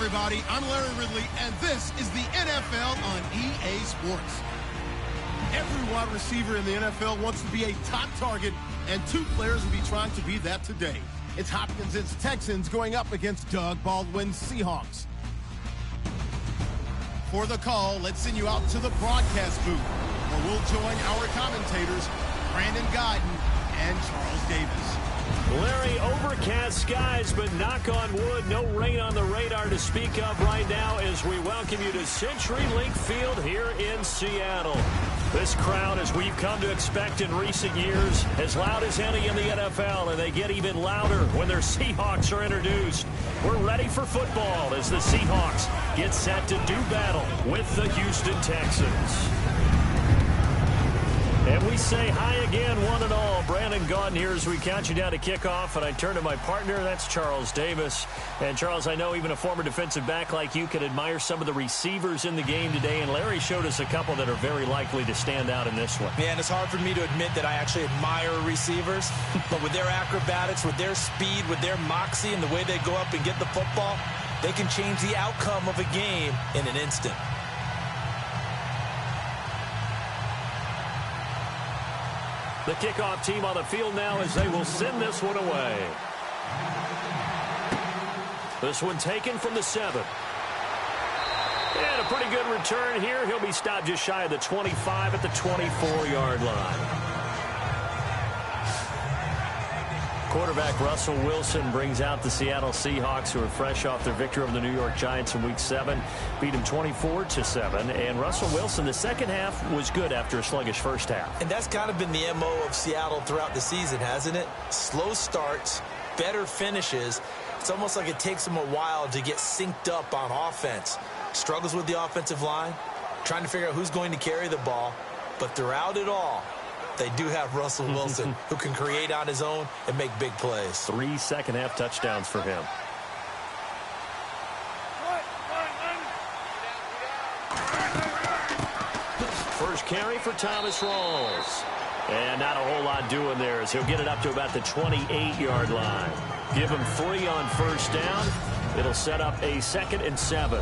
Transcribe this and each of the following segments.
everybody. I'm Larry Ridley, and this is the NFL on EA Sports. Every wide receiver in the NFL wants to be a top target, and two players will be trying to be that today. It's Hopkins' Texans going up against Doug Baldwin's Seahawks. For the call, let's send you out to the broadcast booth, where we'll join our commentators, Brandon Guyton and Charles Davis. Larry, overcast skies, but knock on wood, no rain on the radar to speak of right now as we welcome you to CenturyLink Field here in Seattle. This crowd, as we've come to expect in recent years, as loud as any in the NFL, and they get even louder when their Seahawks are introduced. We're ready for football as the Seahawks get set to do battle with the Houston Texans. And we say hi again, one and all. Brandon Guyton here as we count you down to kickoff. And I turn to my partner, that's Charles Davis. And, Charles, I know even a former defensive back like you can admire some of the receivers in the game today. And Larry showed us a couple that are very likely to stand out in this one. Yeah, and it's hard for me to admit that I actually admire receivers. But with their acrobatics, with their speed, with their moxie, and the way they go up and get the football, they can change the outcome of a game in an instant. The kickoff team on the field now as they will send this one away. This one taken from the 7. And a pretty good return here. He'll be stopped just shy of the 25 at the 24-yard line. Quarterback Russell Wilson brings out the Seattle Seahawks, who are fresh off their victory over the New York Giants in Week 7. Beat them 24-7. And Russell Wilson, the second half was good after a sluggish first half. And that's kind of been the MO of Seattle throughout the season, hasn't it? Slow starts, better finishes. It's almost like it takes them a while to get synced up on offense. Struggles with the offensive line, trying to figure out who's going to carry the ball. But throughout it all, they do have Russell Wilson, who can create on his own and make big plays. 3 second-half touchdowns for him. First carry for Thomas Rawls. And not a whole lot doing there as he'll get it up to about the 28-yard line. Give him 3 on first down. It'll set up a 2nd and 7.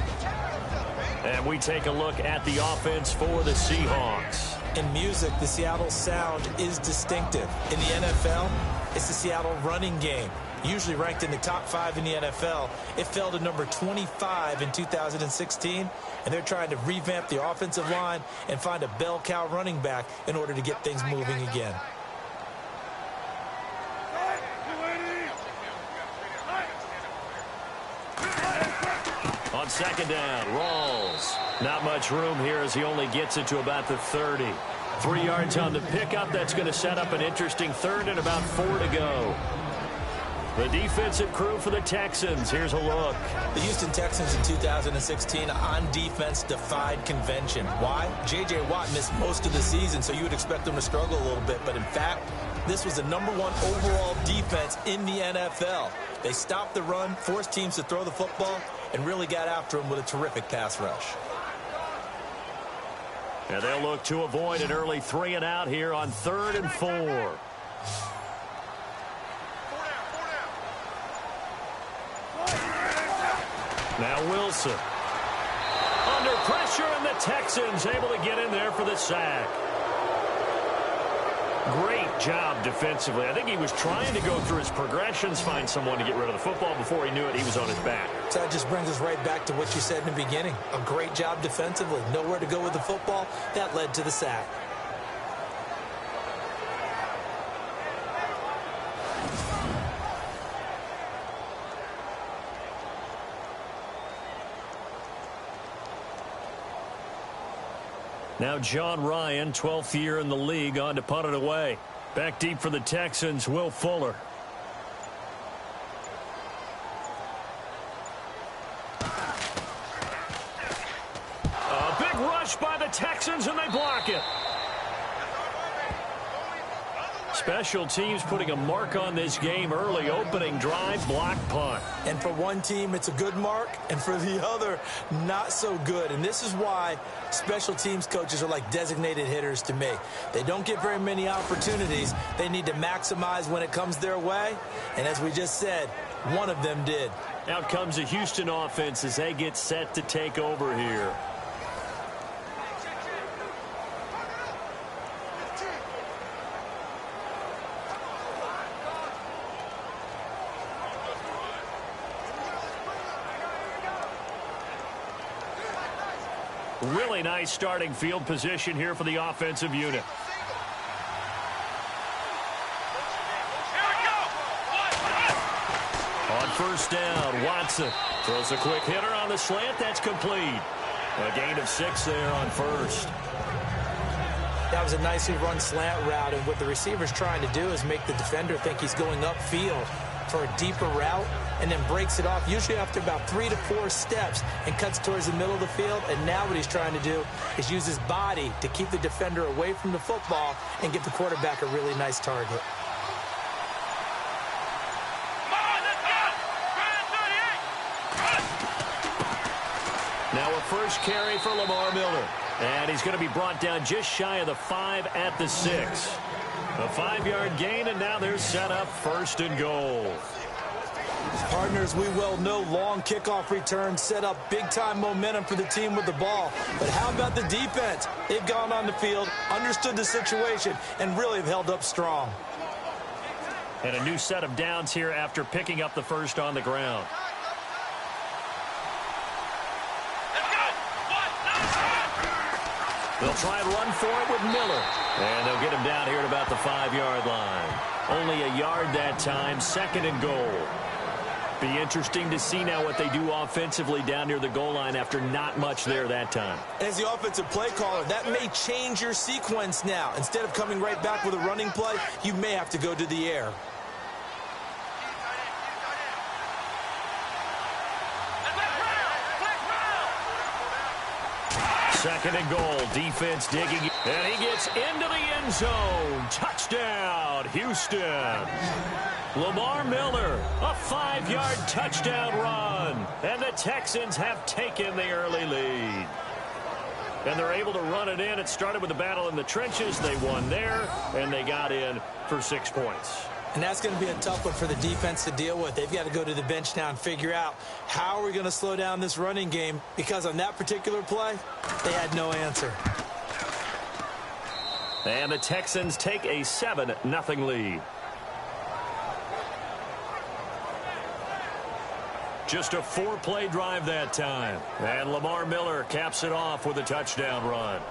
And we take a look at the offense for the Seahawks. In music, the Seattle sound is distinctive. In the NFL, it's the Seattle running game. Usually ranked in the top 5 in the NFL. It fell to number 25 in 2016, and they're trying to revamp the offensive line and find a bell cow running back in order to get things moving again. On second down, Rawls. Not much room here as he only gets it to about the 30. 3 yards on the pickup. That's going to set up an interesting 3rd and about 4 to go. The defensive crew for the Texans. Here's a look. The Houston Texans in 2016 on defense defied convention. Why? J.J. Watt missed most of the season, so you would expect them to struggle a little bit. But in fact, this was the #1 overall defense in the NFL. They stopped the run, forced teams to throw the football, and really got after them with a terrific pass rush. And they'll look to avoid an early 3 and out here on 3rd and 4. Now Wilson. Under pressure, and the Texans able to get in there for the sack. Great job defensively. I think he was trying to go through his progressions, find someone to get rid of the football. Before he knew it, he was on his back. So that just brings us right back to what you said in the beginning. A great job defensively. Nowhere to go with the football. That led to the sack. Now John Ryan, 12th year in the league, on to punt it away. Back deep for the Texans, Will Fuller. A big rush by the Texans, and they block it. Special teams putting a mark on this game early. Opening drive, block punt. And for one team, it's a good mark, and for the other, not so good. And this is why special teams coaches are like designated hitters to me. They don't get very many opportunities. They need to maximize when it comes their way. And as we just said, One of them did. Out comes the Houston offense as they get set to take over here. Really nice starting field position here for the offensive unit. On first down, Watson throws a quick hitter on the slant. That's complete. A gain of 6 there on first. That was a nicely run slant route, and what the receiver's trying to do is make the defender think he's going upfield for a deeper route, and then breaks it off, usually after about 3 to 4 steps, and cuts towards the middle of the field. And now what he's trying to do is use his body to keep the defender away from the football and get the quarterback a really nice target. Now a first carry for Lamar Miller. And he's going to be brought down just shy of the 5 at the 6. A 5-yard gain, and now they're set up first and goal. Partners, we well know long kickoff returns set up big-time momentum for the team with the ball. But how about the defense? They've gone on the field, understood the situation, and really have held up strong. And a new set of downs here after picking up the first on the ground. They'll try and run for it with Miller. And they'll get him down here at about the 5-yard line. Only a yard that time, second and goal. Be interesting to see now what they do offensively down near the goal line after not much there that time. As the offensive play caller, that may change your sequence now. Instead of coming right back with a running play, you may have to go to the air. Second and goal. Defense digging. And he gets into the end zone. Touchdown, Houston. Lamar Miller, a 5-yard touchdown run. And the Texans have taken the early lead. And they're able to run it in. It started with a battle in the trenches. They won there, and they got in for 6 points. And that's going to be a tough one for the defense to deal with. They've got to go to the bench now and figure out how are we going to slow down this running game, because on that particular play, they had no answer. And the Texans take a 7-0 lead. Just a 4-play drive that time. And Lamar Miller caps it off with a touchdown run.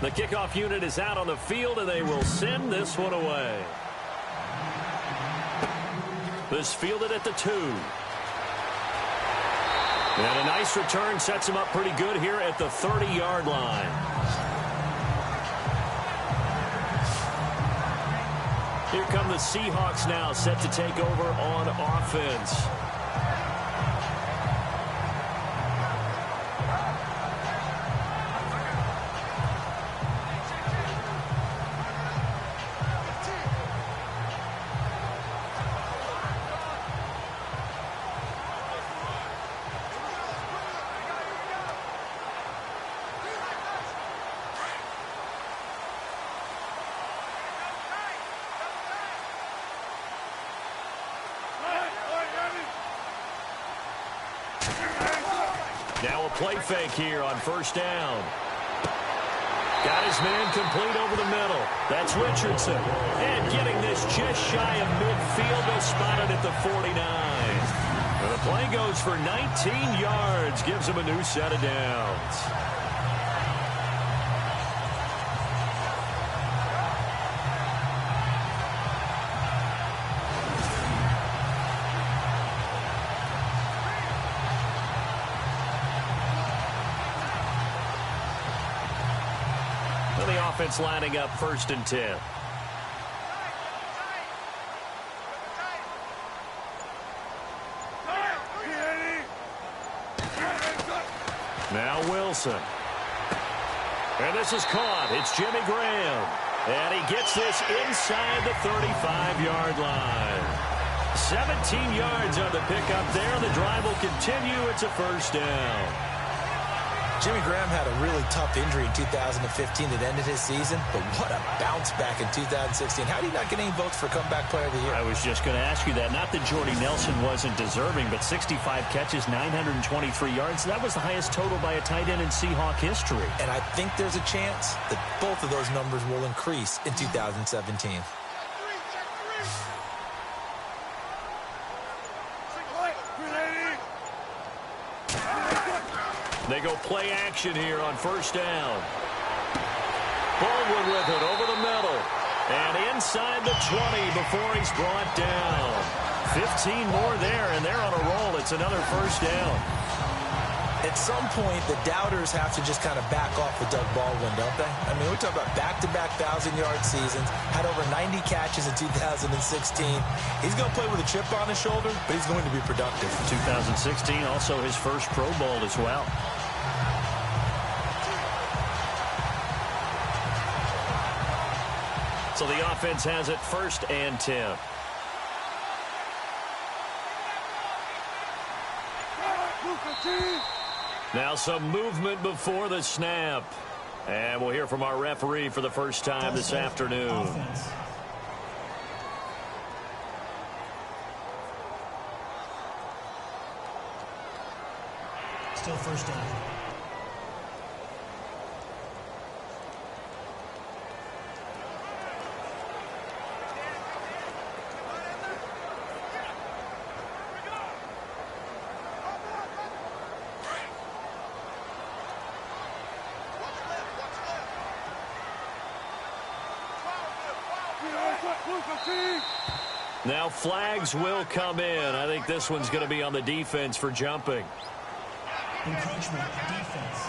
The kickoff unit is out on the field, and they will send this one away. This fielded at the 2. And a nice return sets him up pretty good here at the 30-yard line. Here come the Seahawks now, set to take over on offense. Now a play fake here on first down. Got his man complete over the middle. That's Richardson. And getting this just shy of midfield. They'll spot it at the 49. And the play goes for 19 yards. Gives him a new set of downs. offense lining up 1st and 10. Now Wilson. And this is caught. It's Jimmy Graham. And he gets this inside the 35-yard line. 17 yards on the pickup there. The drive will continue. It's a 1st down. Jimmy Graham had a really tough injury in 2015 that ended his season, but what a bounce back in 2016. How did he not get any votes for comeback player of the year? I was just going to ask you that. Not that Jordy Nelson wasn't deserving, but 65 catches, 923 yards. That was the highest total by a tight end in Seahawk history. And I think there's a chance that both of those numbers will increase in 2017. They go play action here on 1st down. Baldwin with it over the middle. And inside the 20 before he's brought down. 15 more there, and they're on a roll. It's another 1st down. At some point, the doubters have to just kind of back off with Doug Baldwin, don't they? I mean, we're talking about back-to-back 1,000-yard seasons, had over 90 catches in 2016. He's going to play with a chip on his shoulder, but he's going to be productive. 2016, also his first Pro Bowl as well. So the offense has it 1st and 10. Now some movement before the snap. And we'll hear from our referee for the first time this afternoon. Offense. Still 1st down. Now flags will come in. I think this one's going to be on the defense for jumping. Encroachment, defense.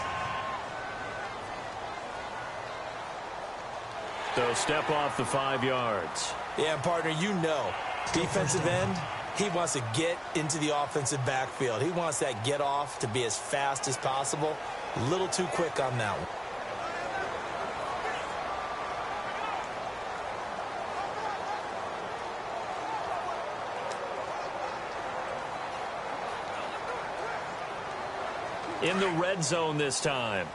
So step off the 5 yards. Yeah, partner, you know, defensive end, he wants to get into the offensive backfield. He wants that get off to be as fast as possible. A little too quick on that one. In the red zone this time.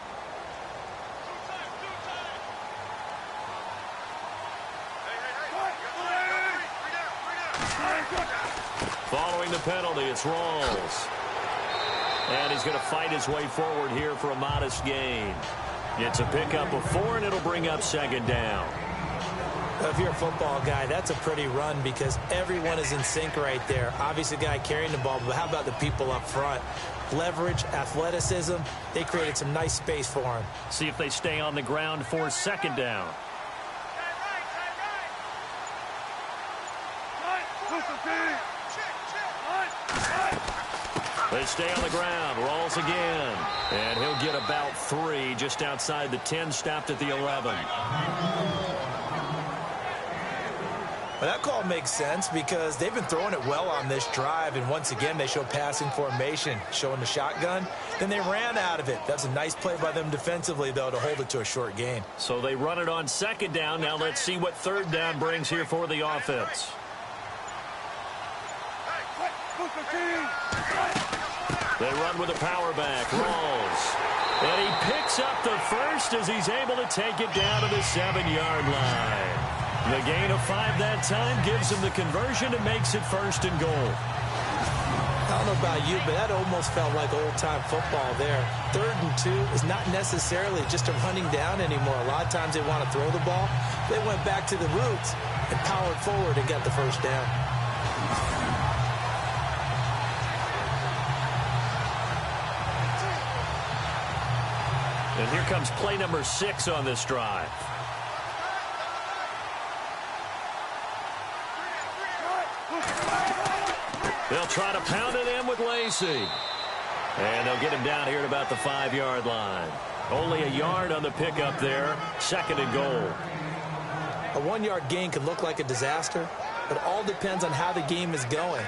Following the penalty, it's Rawls. And he's going to fight his way forward here for a modest gain. It's a pickup of 4, and it'll bring up 2nd down. If you're a football guy, that's a pretty run because everyone is in sync right there. Obviously, the guy carrying the ball, but how about the people up front? Leverage, athleticism, they created some nice space for him. See if they stay on the ground for 2nd down. They stay on the ground. Rolls again. And he'll get about 3 just outside the 10, stopped at the 11. Well, that call makes sense because they've been throwing it well on this drive, and once again they show passing formation, showing the shotgun. Then they ran out of it. That's a nice play by them defensively, though, to hold it to a short gain. So they run it on 2nd down. Now let's see what 3rd down brings here for the offense. They run with a power back. Rawls. And he picks up the first as he's able to take it down to the 7-yard line. The gain of 5 that time gives him the conversion and makes it 1st and goal. I don't know about you, but that almost felt like old-time football there. 3rd and 2 is not necessarily just a running down anymore. A lot of times they want to throw the ball. They went back to the roots and powered forward and got the 1st down. And here comes play number 6 on this drive. They'll try to pound it in with Lacey. And they'll get him down here at about the 5-yard line. Only a yard on the pickup there. 2nd and goal. A 1-yard gain could look like a disaster, but it all depends on how the game is going.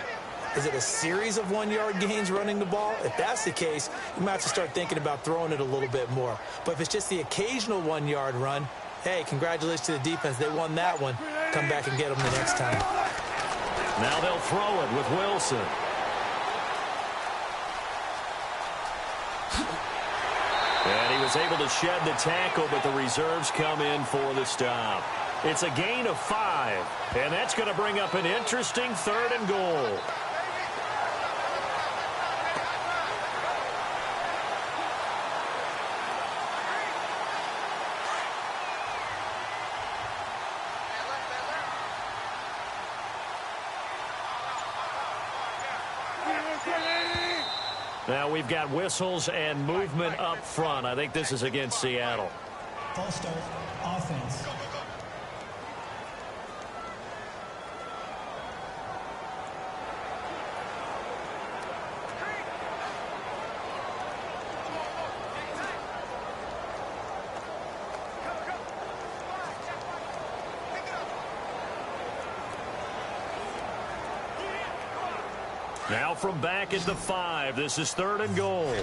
Is it a series of 1-yard gains running the ball? If that's the case, you might have to start thinking about throwing it a little bit more. But if it's just the occasional 1-yard run, hey, congratulations to the defense. They won that one. Come back and get them the next time. Now they'll throw it with Wilson. And he was able to shed the tackle, but the reserves come in for the stop. It's a gain of 5, and that's going to bring up an interesting 3rd and goal. Now we've got whistles and movement up front. I think this is against Seattle. False start, offense. Now from back at the 5, this is 3rd and goal.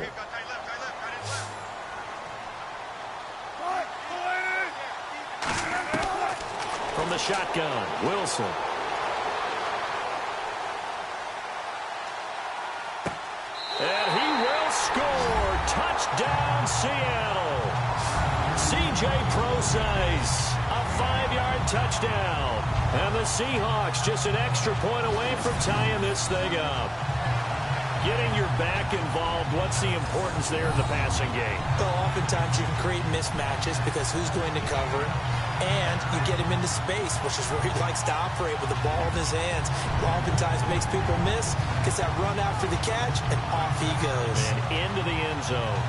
From the shotgun, Wilson. And he will score. Touchdown, Seattle. C.J. Procise, a 5-yard touchdown. And the Seahawks just an extra point away from tying this thing up. Getting your back involved, what's the importance there in the passing game? Well, oftentimes you can create mismatches because who's going to cover it? And you get him into space, which is where he likes to operate with the ball in his hands. Oftentimes makes people miss, gets that run after the catch, and off he goes. And into the end zone.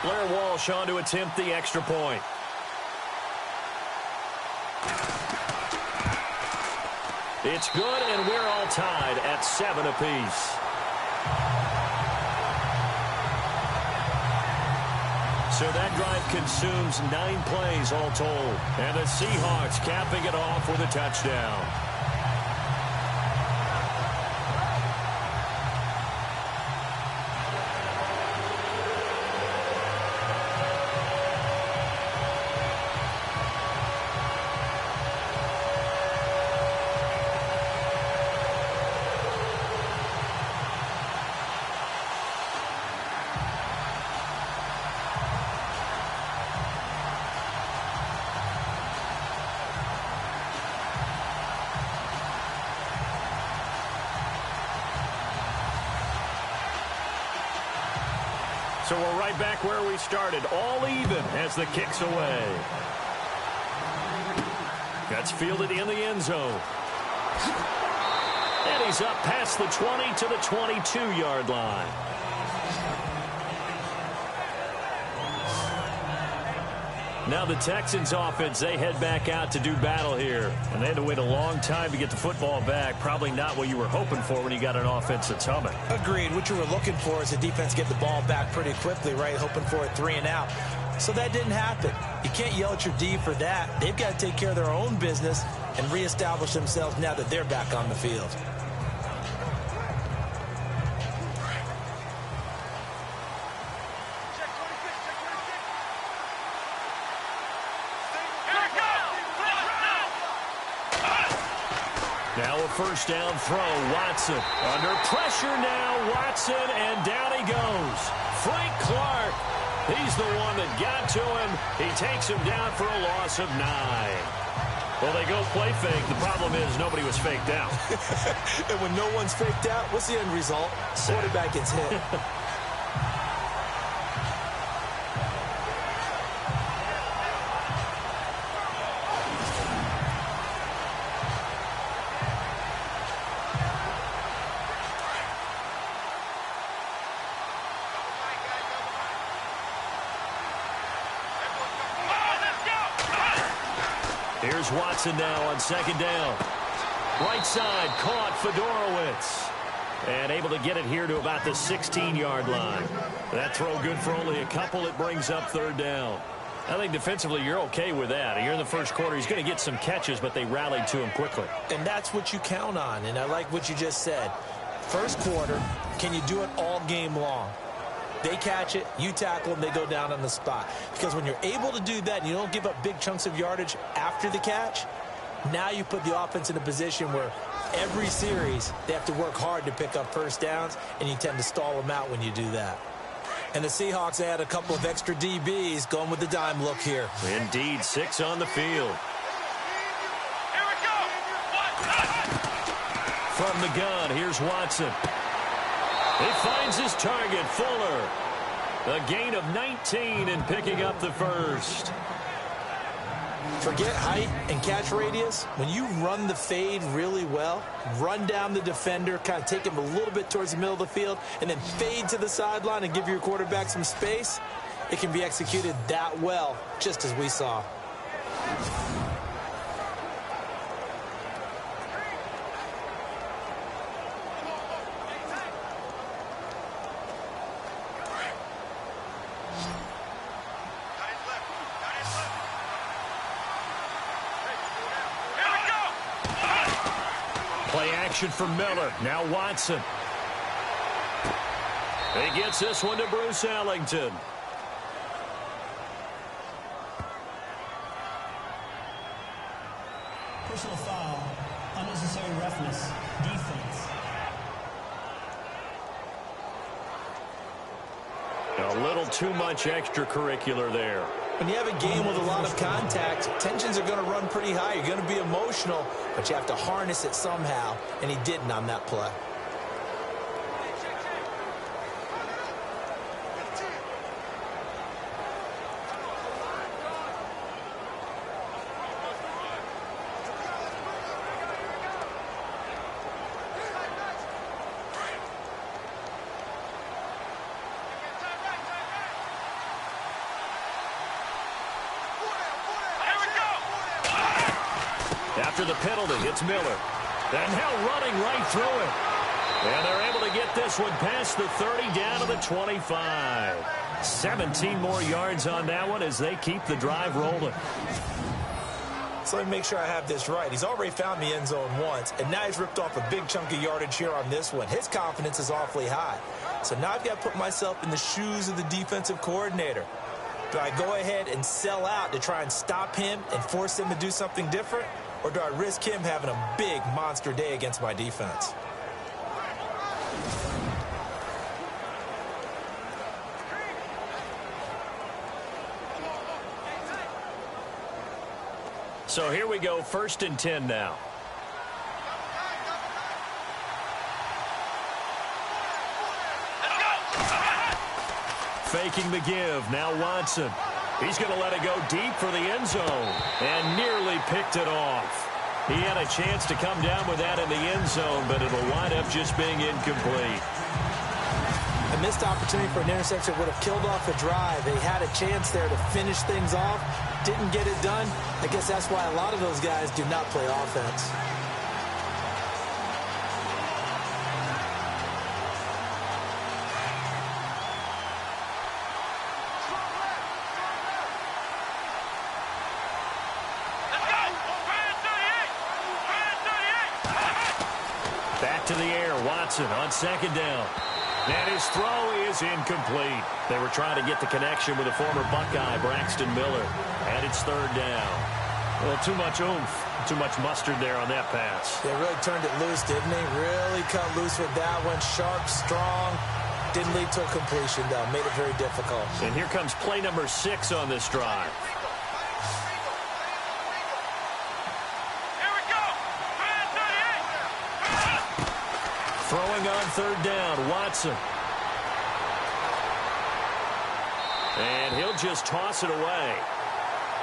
Blair Walsh on to attempt the extra point. It's good, and we're all tied at 7 apiece. So that drive consumes 9 plays all told. And the Seahawks capping it off with a touchdown. So we're right back where we started, all even as the kick's away. That's fielded in the end zone. And he's up past the 20 to the 22-yard line. Now the Texans offense, they head back out to do battle here. And they had to wait a long time to get the football back. Probably not what you were hoping for when you got an offense that's humming. Agreed. What you were looking for is the defense get the ball back pretty quickly, right? Hoping for a 3 and out. So that didn't happen. You can't yell at your D for that. They've got to take care of their own business and reestablish themselves now that they're back on the field. Now a first down throw, Watson. Under pressure now, Watson, and down he goes. Frank Clark, he's the one that got to him. He takes him down for a loss of 9. Well, they go play fake. The problem is nobody was faked out. And when no one's faked out, what's the end result? Quarterback gets hit. Here's Watson now on second down. Right side, caught Fedorowicz. And able to get it here to about the 16-yard line. That throw good for only a couple. It brings up third down. I think defensively you're okay with that. You're in the first quarter. He's going to get some catches, but they rallied to him quickly. And that's what you count on. And I like what you just said. First quarter, can you do it all game long? They catch it, you tackle them, they go down on the spot. Because when you're able to do that and you don't give up big chunks of yardage after the catch, now you put the offense in a position where every series they have to work hard to pick up first downs, and you tend to stall them out when you do that. And the Seahawks add a couple of extra DBs going with the dime look here. Indeed, 6 on the field. Here we go. From the gun, here's Watson. He finds his target, Fuller. A gain of 19 and picking up the first. Forget height and catch radius. When you run the fade really well, run down the defender, kind of take him a little bit towards the middle of the field, and then fade to the sideline and give your quarterback some space, it can be executed that well, just as we saw. From Miller. Now Watson. He gets this one to Bruce Ellington. Personal foul, unnecessary roughness, defense. A little too much extracurricular there. When you have a game with a lot of contact, tensions are going to run pretty high. You're going to be emotional, but you have to harness it somehow, and he didn't on that play. After the penalty, it's Miller. And now running right through it. And they're able to get this one past the 30 down to the 25. 17 more yards on that one as they keep the drive rolling. So let me make sure I have this right. He's already found the end zone once, and now he's ripped off a big chunk of yardage here on this one. His confidence is awfully high. So now I've got to put myself in the shoes of the defensive coordinator. Do I go ahead and sell out to try and stop him and force him to do something different? Or do I risk him having a big monster day against my defense? So here we go, 1st and 10 now. Faking the give, now Watson. He's going to let it go deep for the end zone and nearly picked it off. He had a chance to come down with that in the end zone, but it'll wind up just being incomplete. A missed opportunity for an interception would have killed off a drive. They had a chance there to finish things off, didn't get it done. I guess that's why a lot of those guys do not play offense. To the air, Watson on 2nd down. And his throw is incomplete. They were trying to get the connection with the former Buckeye, Braxton Miller. And it's 3rd down. Well, too much oomph, too much mustard there on that pass. They really turned it loose, didn't they? Really cut loose with that one. Sharp, strong. Didn't lead to a completion, though. Made it very difficult. And here comes play number 6 on this drive. Throwing on 3rd down, Watson. And he'll just toss it away.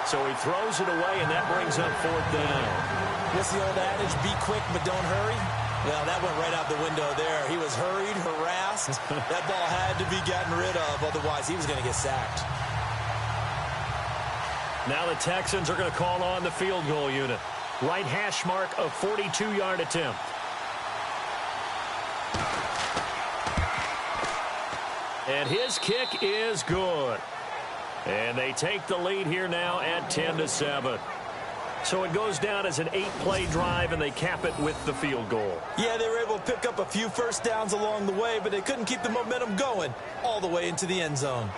So he throws it away, and that brings up 4th down. What's the old adage, be quick but don't hurry? Well, that went right out the window there. He was hurried, harassed. That ball had to be gotten rid of, otherwise he was going to get sacked. Now the Texans are going to call on the field goal unit. Right hash mark of 42-yard attempt. And his kick is good. And they take the lead here now at 10-7. So it goes down as an 8-play drive, and they cap it with the field goal. Yeah, they were able to pick up a few first downs along the way, but they couldn't keep the momentum going all the way into the end zone.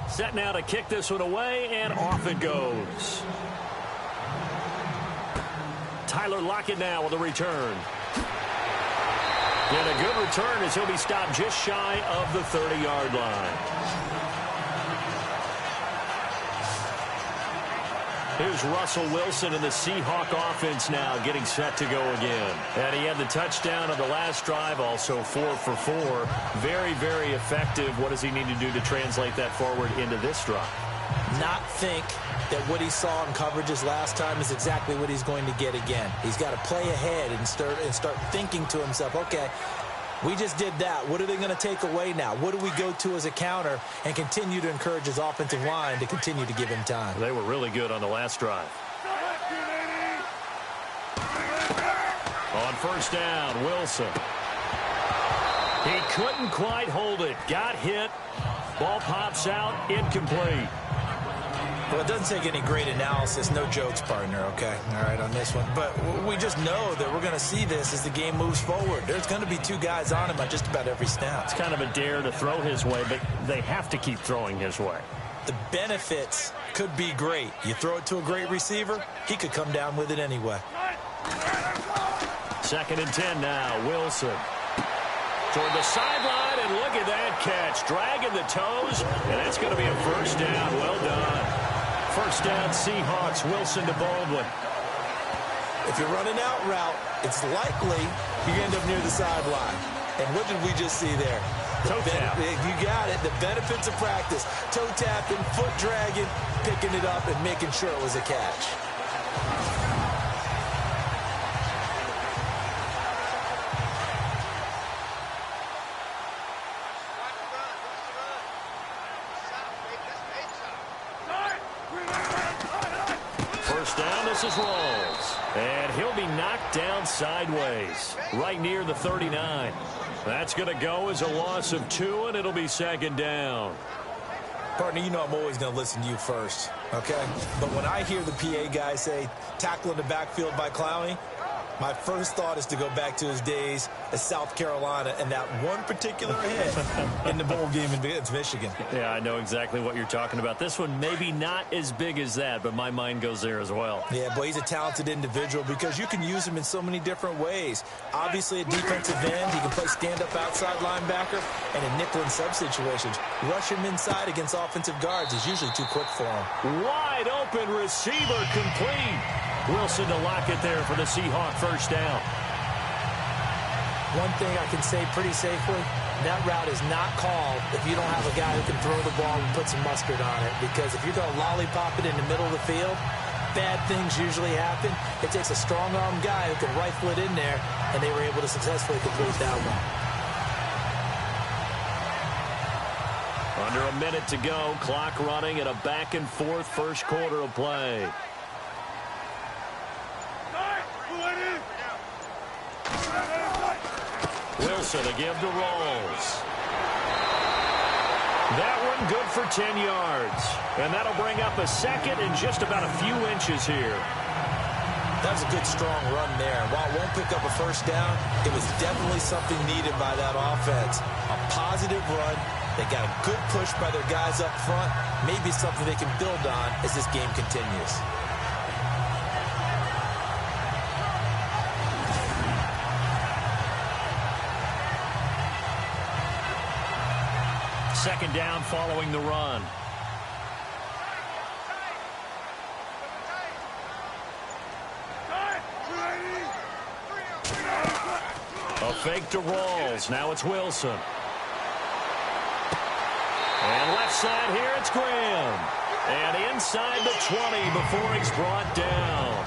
Set now to kick this one away, and off it goes. Tyler Lockett now with a return. And a good return as he'll be stopped just shy of the 30-yard line. Here's Russell Wilson in the Seahawk offense now getting set to go again. And he had the touchdown on the last drive, also 4 for 4. Very, very effective. What does he need to do to translate that forward into this drive? Not think that what he saw in coverages last time is exactly what he's going to get again. He's got to play ahead and start thinking to himself, okay, we just did that. What are they going to take away now? What do we go to as a counter? And continue to encourage his offensive line to continue to give him time. They were really good on the last drive. On first down, Wilson. He couldn't quite hold it. Got hit. Ball pops out. Incomplete. Well, it doesn't take any great analysis. No jokes, partner, okay? All right, on this one. But we just know that we're going to see this as the game moves forward. There's going to be 2 guys on him on just about every snap. It's kind of a dare to throw his way, but they have to keep throwing his way. The benefits could be great. You throw it to a great receiver, he could come down with it anyway. 2nd and 10 now. Wilson. Toward the sideline, and look at that catch. Dragging the toes, and that's going to be a first down. Well done. First down, Seahawks. Wilson to Baldwin. If you're running out route, it's likely you end up near the sideline. And what did we just see there? Toe tap. You got it. The benefits of practice. Toe tapping, foot dragging, picking it up, and making sure it was a catch. This is Rolls, and he'll be knocked down sideways, right near the 39. That's going to go as a loss of 2, and it'll be 2nd down. Partner, you know I'm always going to listen to you first, okay? But when I hear the PA guy say, tackle in the backfield by Clowney, my first thought is to go back to his days as South Carolina and that one particular hit in the bowl game against Michigan. Yeah, I know exactly what you're talking about. This one maybe not as big as that, but my mind goes there as well. Yeah, but he's a talented individual because you can use him in so many different ways. Obviously, a defensive end, he can play stand-up outside linebacker, and in nickel and sub situations. Rush him inside against offensive guards is usually too quick for him. Wide open receiver complete. Wilson to Lockett there for the Seahawk first down. One thing I can say pretty safely, that route is not called if you don't have a guy who can throw the ball and put some mustard on it. Because if you're going to lollipop it in the middle of the field, bad things usually happen. It takes a strong-arm guy who can rifle it in there, and they were able to successfully complete that one. Under a minute to go, clock running, and a back-and-forth first quarter of play. Wilson to give to Rolls. That one good for 10 yards. And that'll bring up a 2nd and just about a few inches here. That was a good, strong run there. While it won't pick up a first down, it was definitely something needed by that offense. A positive run. They got a good push by their guys up front. Maybe something they can build on as this game continues. Second down following the run. A fake to Rolls. Now it's Wilson. And left side here, it's Graham. And inside the 20 before he's brought down.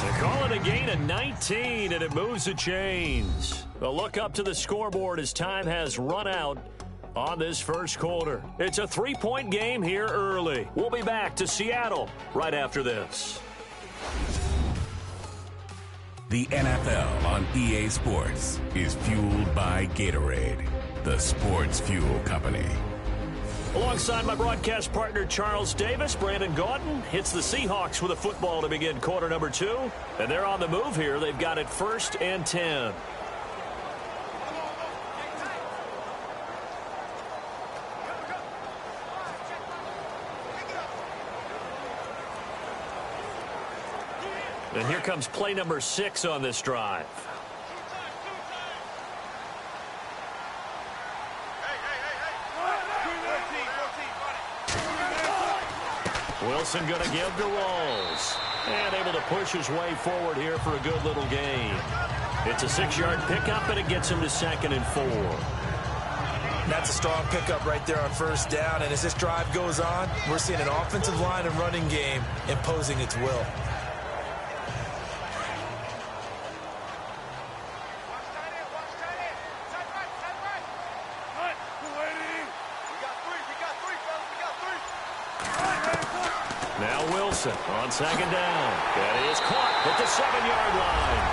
They call it a gain of 19, and it moves the chains. A look up to the scoreboard as time has run out on this first quarter. It's a 3-point game here early. We'll be back to Seattle right after this. The NFL on EA Sports is fueled by Gatorade, the sports fuel company. Alongside my broadcast partner, Charles Davis, Brandon Gaudin hits the Seahawks with a football to begin quarter number 2. And they're on the move here. They've got it 1st and 10. And here comes play number 6 on this drive. Wilson going to give to Rawls. And able to push his way forward here for a good little gain. It's a 6-yard pickup, and it gets him to 2nd and 4. That's a strong pickup right there on 1st down. And as this drive goes on, we're seeing an offensive line and running game imposing its will. On 2nd down. And he is caught at the 7-yard line.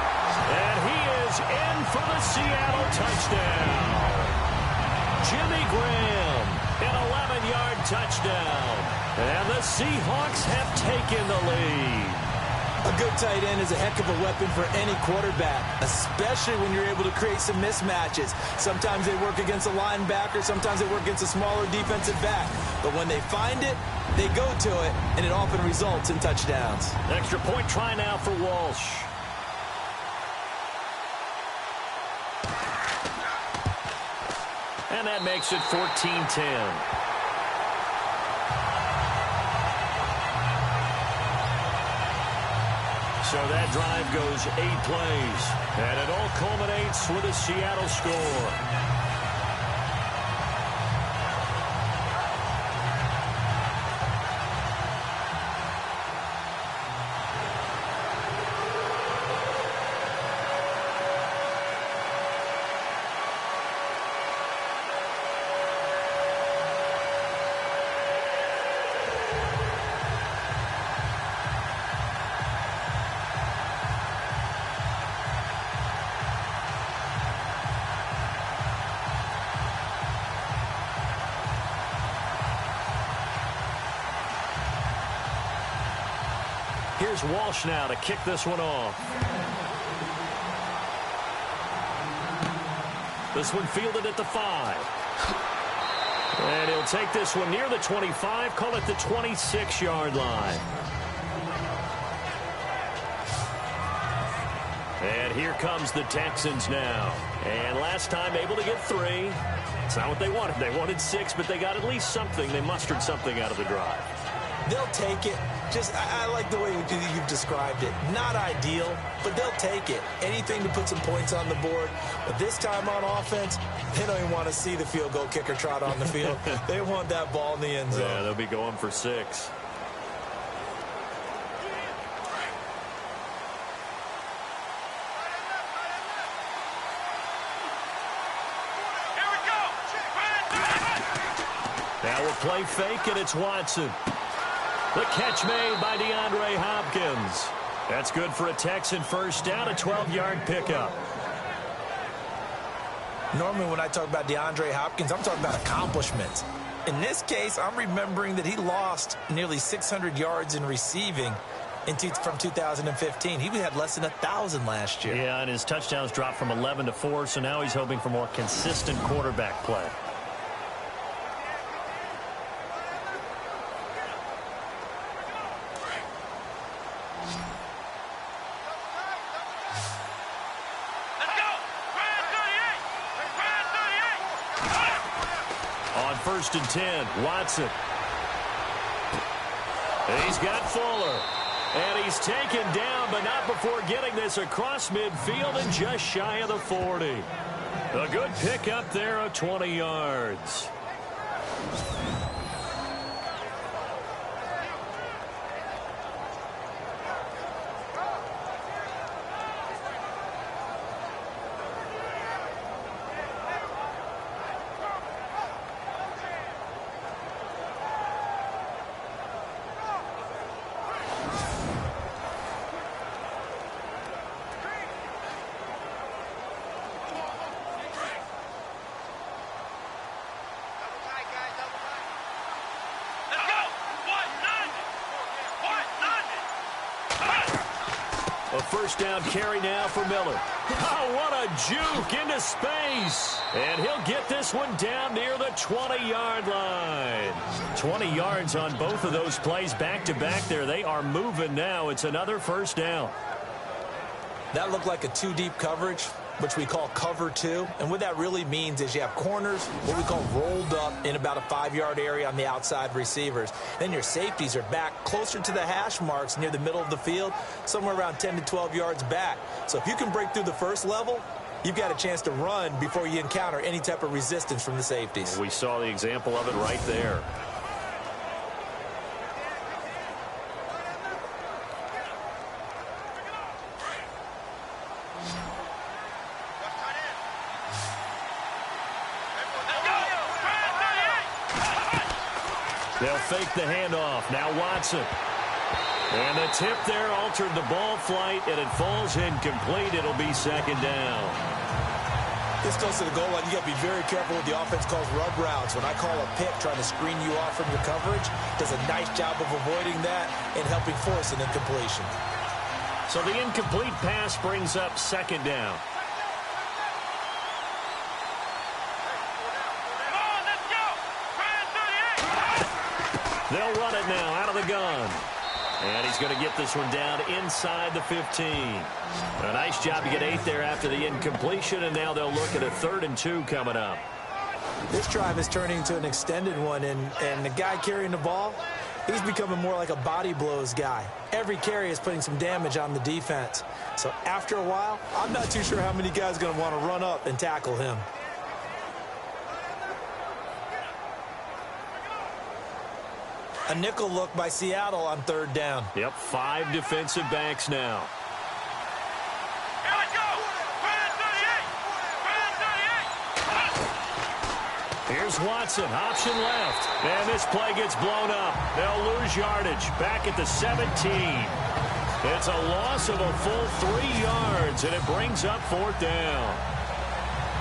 And he is in for the Seattle touchdown. Jimmy Graham, an 11-yard touchdown. And the Seahawks have taken the lead. A good tight end is a heck of a weapon for any quarterback, especially when you're able to create some mismatches. Sometimes they work against a linebacker, sometimes they work against a smaller defensive back. But when they find it, they go to it, and it often results in touchdowns. Extra point try now for Walsh. And that makes it 14-10. So that drive goes 8 plays. And it all culminates with a Seattle score. Here's Walsh now to kick this one off. This one fielded at the 5. And he'll take this one near the 25, call it the 26-yard line. And here comes the Texans now. And last time able to get 3. It's not what they wanted. They wanted 6, but they got at least something. They mustered something out of the drive. They'll take it. I like the way you've described it. Not ideal, but they'll take it. Anything to put some points on the board. But this time on offense, they don't even want to see the field goal kicker trot on the field. They want that ball in the end zone. Yeah, they'll be going for 6. Now we'll play fake, and it's Watson. The catch made by DeAndre Hopkins. That's good for a Texan first down, a 12-yard pickup. Normally when I talk about DeAndre Hopkins, I'm talking about accomplishments. In this case, I'm remembering that he lost nearly 600 yards in receiving from 2015. He had less than 1,000 last year. Yeah, and his touchdowns dropped from 11 to 4, so now he's hoping for more consistent quarterback play. On 1st and 10, Watson. He's got Fuller. And he's taken down, but not before getting this across midfield and just shy of the 40. A good pickup there of 20 yards. A first down carry now for Miller. Oh, what a juke into space. And he'll get this one down near the 20-yard line. 20 yards on both of those plays back-to-back there. They are moving now. It's another first down. That looked like a two-deep coverage, which we call cover two. And what that really means is you have corners, what we call rolled up in about a 5-yard area on the outside receivers. Then your safeties are back closer to the hash marks near the middle of the field, somewhere around 10 to 12 yards back. So if you can break through the first level, you've got a chance to run before you encounter any type of resistance from the safeties. We saw the example of it right there. They'll fake the handoff. Now Watson. And the tip there altered the ball flight, and it falls incomplete. It'll be second down. This goes to the goal line. You got to be very careful with the offense calls rub routes. When I call a pick trying to screen you off from your coverage, does a nice job of avoiding that and helping force an incompletion. So the incomplete pass brings up second down. They'll run it now out of the gun. And he's going to get this one down inside the 15. A nice job to get 8 there after the incompletion, and now they'll look at a 3rd and 2 coming up. This drive is turning into an extended one, and the guy carrying the ball, he's becoming more like a body blows guy. Every carry is putting some damage on the defense. So after a while, I'm not too sure how many guys are going to want to run up and tackle him. A nickel look by Seattle on 3rd down. Yep, 5 defensive backs now. Here we go! Here's Watson, option left. And this play gets blown up. They'll lose yardage back at the 17. It's a loss of a full 3 yards, and it brings up 4th down.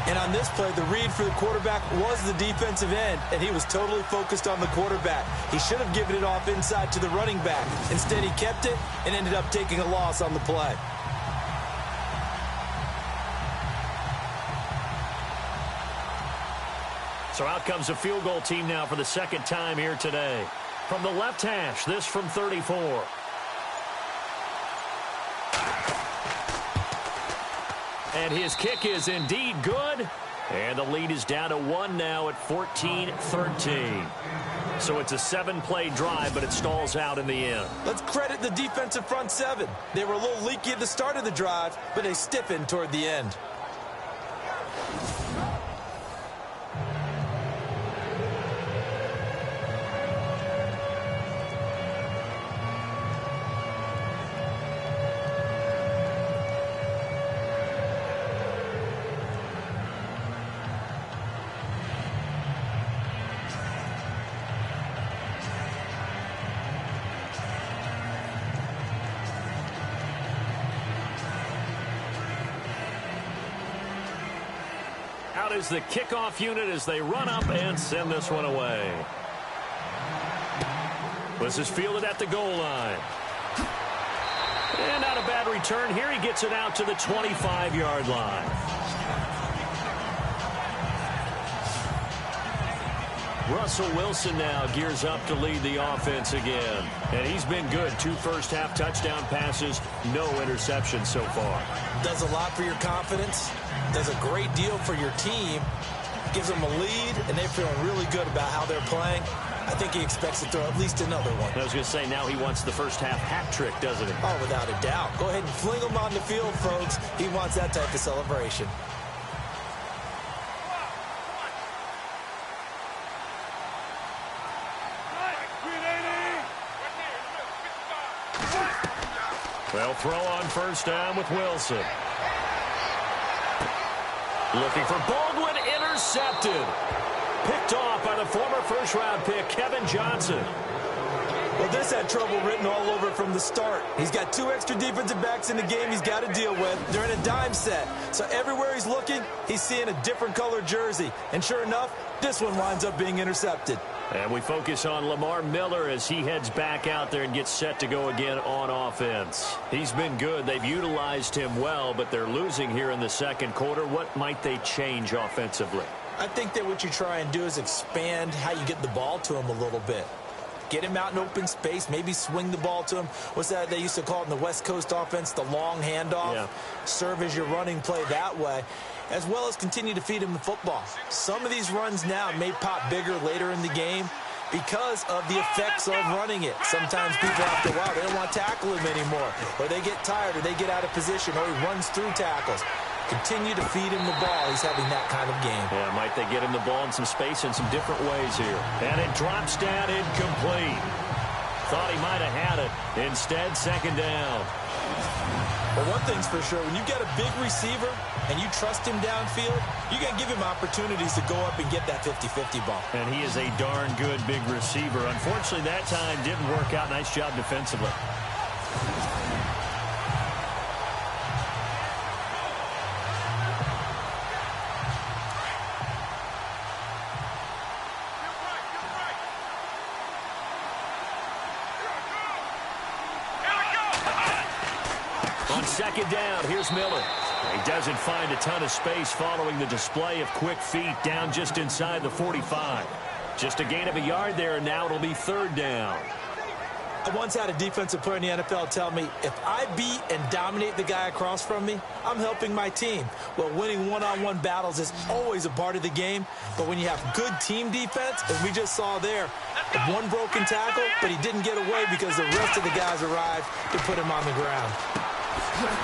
And on this play, the read for the quarterback was the defensive end, and he was totally focused on the quarterback. He should have given it off inside to the running back. Instead, he kept it and ended up taking a loss on the play. So out comes a field goal team now for the 2nd time here today. From the left hash, this from 34. And his kick is indeed good. And the lead is down to 1 now at 14-13. So it's a 7-play drive, but it stalls out in the end. Let's credit the defensive front 7. They were a little leaky at the start of the drive, but they stiffened toward the end. Out is the kickoff unit as they run up and send this one away. This is fielded at the goal line. And not a bad return here. He gets it out to the 25-yard line. Russell Wilson now gears up to lead the offense again. And he's been good. 2 first-half touchdown passes, no interceptions so far. Does a lot for your confidence. Does a great deal for your team. Gives them a lead, and they're feeling really good about how they're playing. I think he expects to throw at least another one. I was going to say, now he wants the first-half hat trick, doesn't he? Oh, without a doubt. Go ahead and fling him on the field, folks. He wants that type of celebration. They'll throw on first down with Wilson. Looking for Baldwin, intercepted. Picked off by the former first-round pick, Kevin Johnson. Well, this had trouble written all over it from the start. He's got 2 extra defensive backs in the game he's got to deal with. They're in a dime set. So everywhere he's looking, he's seeing a different color jersey. And sure enough, this one winds up being intercepted. And we focus on Lamar Miller as he heads back out there and gets set to go again on offense. He's been good. They've utilized him well, but they're losing here in the second quarter. What might they change offensively? I think that what you try and do is expand how you get the ball to him a little bit. Get him out in open space, maybe swing the ball to him. What's that they used to call it in the West Coast offense, the long handoff? Yeah. Serve as your running play that way, as well as continue to feed him the football. Some of these runs now may pop bigger later in the game because of the effects of running it. Sometimes people after a while, they don't want to tackle him anymore, or they get tired, or they get out of position, or he runs through tackles. Continue to feed him the ball. He's having that kind of game. Yeah, might they get him the ball in some space in some different ways here. And it drops down incomplete. Thought he might have had it. Instead, second down. Well, one thing's for sure. When you get a big receiver and you trust him downfield, you're going to give him opportunities to go up and get that 50-50 ball. And he is a darn good big receiver. Unfortunately, that time didn't work out. Nice job defensively. Second down, here's Miller. He doesn't find a ton of space following the display of quick feet down just inside the 45. Just a gain of a yard there, and now it'll be third down. I once had a defensive player in the NFL tell me, if I beat and dominate the guy across from me, I'm helping my team. Well, winning one-on-one battles is always a part of the game, but when you have good team defense, as we just saw there, one broken tackle, but he didn't get away because the rest of the guys arrived to put him on the ground.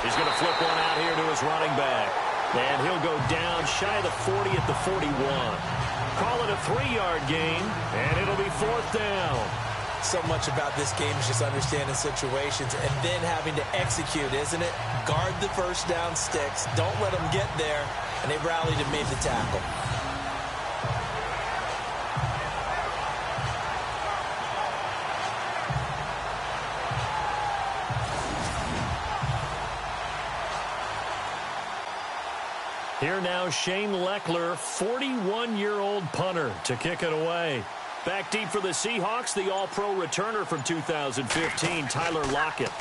He's going to flip one out here to his running back. And he'll go down shy of the 40 at the 41. Call it a 3-yard gain, and it'll be fourth down. So much about this game is just understanding situations and then having to execute, isn't it? Guard the first down sticks. Don't let them get there. And they rallied and made the tackle. Here now, Shane Leckler, 41-year-old punter, to kick it away. Back deep for the Seahawks, the all-pro returner from 2015, Tyler Lockett.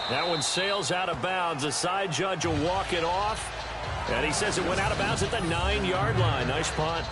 That one sails out of bounds. The side judge will walk it off. And he says it went out of bounds at the 9-yard line. Nice punt.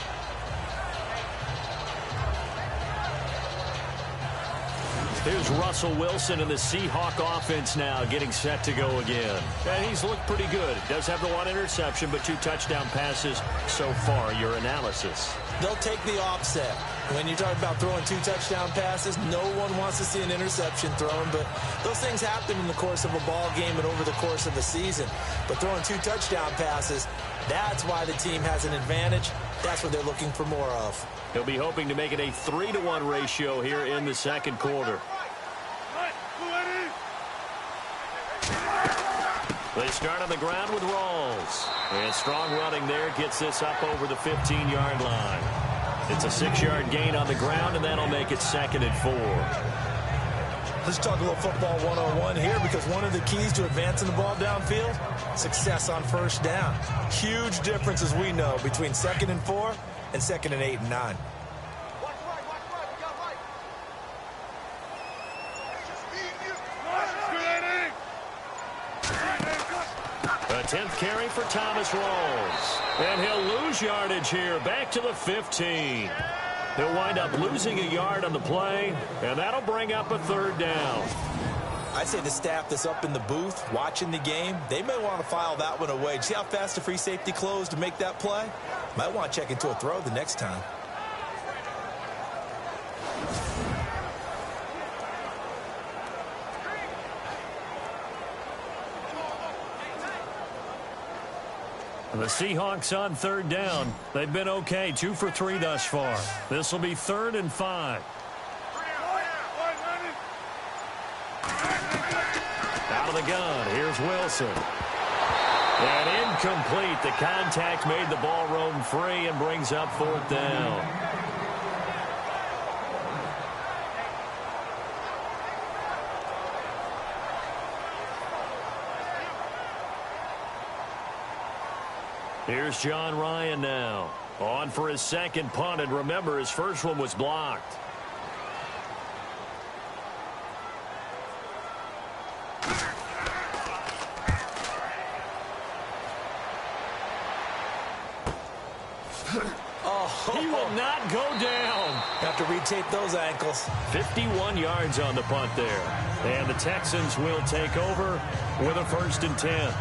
Here's Russell Wilson in the Seahawk offense now, getting set to go again. And he's looked pretty good. Does have the 1 interception, but 2 touchdown passes so far. Your analysis? They'll take the offset. When you talk about throwing 2 touchdown passes, no one wants to see an interception thrown, but those things happen in the course of a ball game and over the course of a season. But throwing 2 touchdown passes, that's why the team has an advantage. That's what they're looking for more of. He'll be hoping to make it a 3-to-1 ratio here in the second quarter. They start on the ground with Rawls. And strong running there gets this up over the 15-yard line. It's a 6-yard gain on the ground, and that'll make it 2nd and 4. Let's talk a little football 101 here, because one of the keys to advancing the ball downfield, success on first down. Huge difference, as we know, between 2nd and 4 and 2nd and 8 and 9. A 10th carry for Thomas Rawls. And he'll lose yardage here, back to the 15. He'll wind up losing a yard on the play, and that'll bring up a 3rd down. I'd say the staff that's up in the booth watching the game, they may want to file that one away. See how fast the free safety closed to make that play? Might want to check into a throw the next time. The Seahawks on 3rd down. They've been okay, 2 for 3 thus far. This will be 3rd and 5. Out of the gun, here's Wilson. And incomplete. The contact made the ball roam free and brings up 4th down. Here's John Ryan now. On for his second punt, and remember, his first one was blocked. He will not go down. Have to retake those ankles. 51 yards on the punt there. And the Texans will take over with a 1st and 10.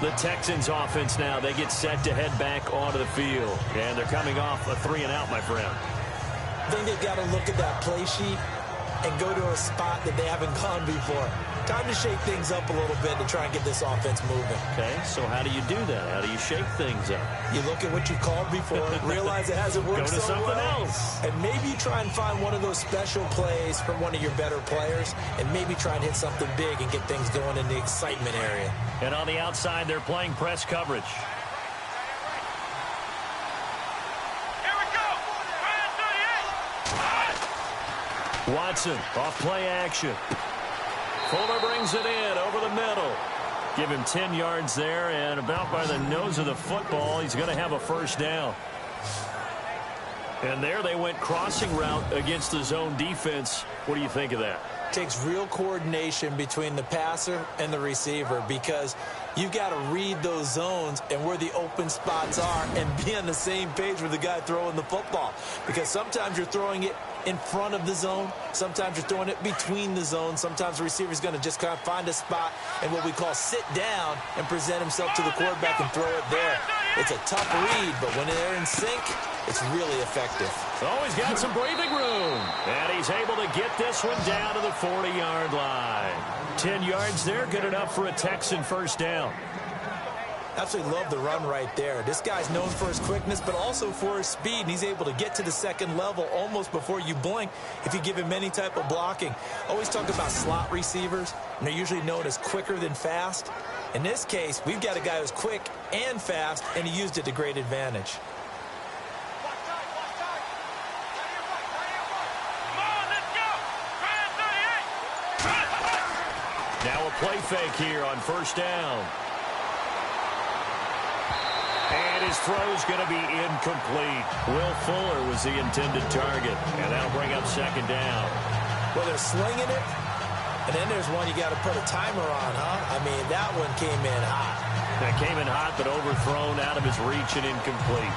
The Texans offense now, they get set to head back onto the field. And they're coming off a 3-and-out, my friend. I think they've got to look at that play sheet and go to a spot that they haven't gone before. Time to shake things up a little bit to try and get this offense moving. Okay, so how do you do that? How do you shake things up? You look at what you called before, realize it hasn't worked Go to so something well, else. and maybe try and find one of those special plays from one of your better players, and maybe try and hit something big and get things going in the excitement area. And on the outside, they're playing press coverage. Here we go. Man 38. Watson off play action. Fuller brings it in over the middle. Give him 10 yards there, and about by the nose of the football, he's going to have a 1st down. And there they went crossing route against the zone defense. What do you think of that? Takes real coordination between the passer and the receiver, because you've got to read those zones and where the open spots are and be on the same page with the guy throwing the football. Because sometimes you're throwing it in front of the zone. Sometimes you're throwing it between the zones. Sometimes the receiver's going to just kind of find a spot and what we call sit down and present himself to the quarterback and throw it there. It's a tough read, but when they're in sync, it's really effective. Oh, he's got some breathing room. And he's able to get this one down to the 40-yard line. 10 yards there, good enough for a Texan 1st down. Absolutely love the run right there. This guy's known for his quickness, but also for his speed. And he's able to get to the 2nd level almost before you blink if you give him any type of blocking. Always talk about slot receivers, and they're usually known as quicker than fast. In this case, we've got a guy who's quick and fast, and he used it to great advantage. Now a play fake here on 1st down. And his throw's going to be incomplete. Will Fuller was the intended target, and that'll bring up 2nd down. Well, they're slinging it, and then there's one you got to put a timer on, huh? I mean, that one came in hot. That came in hot, but overthrown out of his reach and incomplete.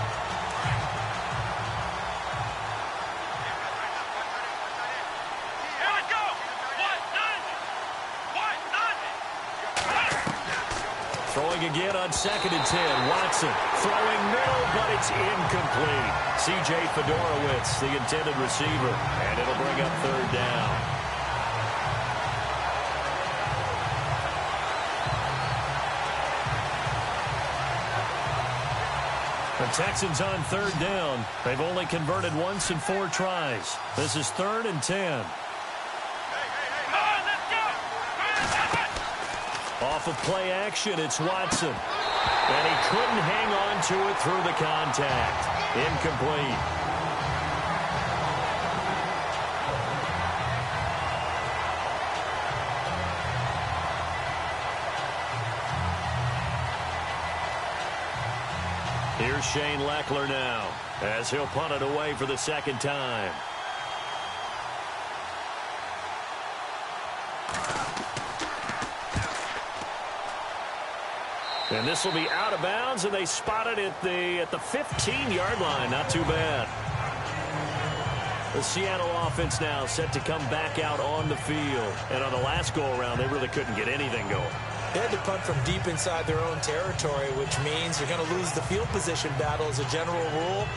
Throwing again on 2nd and 10. Watson throwing middle, but it's incomplete. C.J. Fedorowicz, the intended receiver, and it'll bring up 3rd down. The Texans on 3rd down. They've only converted once in 4 tries. This is 3rd and 10. Off of play action, it's Watson. And he couldn't hang on to it through the contact. Incomplete. Here's Shane Leckler now, as he'll punt it away for the 2nd time. And this will be out of bounds, and they spot it at the 15-yard line. Not too bad. The Seattle offense now set to come back out on the field. And on the last go-around, they really couldn't get anything going. They had to punt from deep inside their own territory, which means you're going to lose the field position battle as a general rule.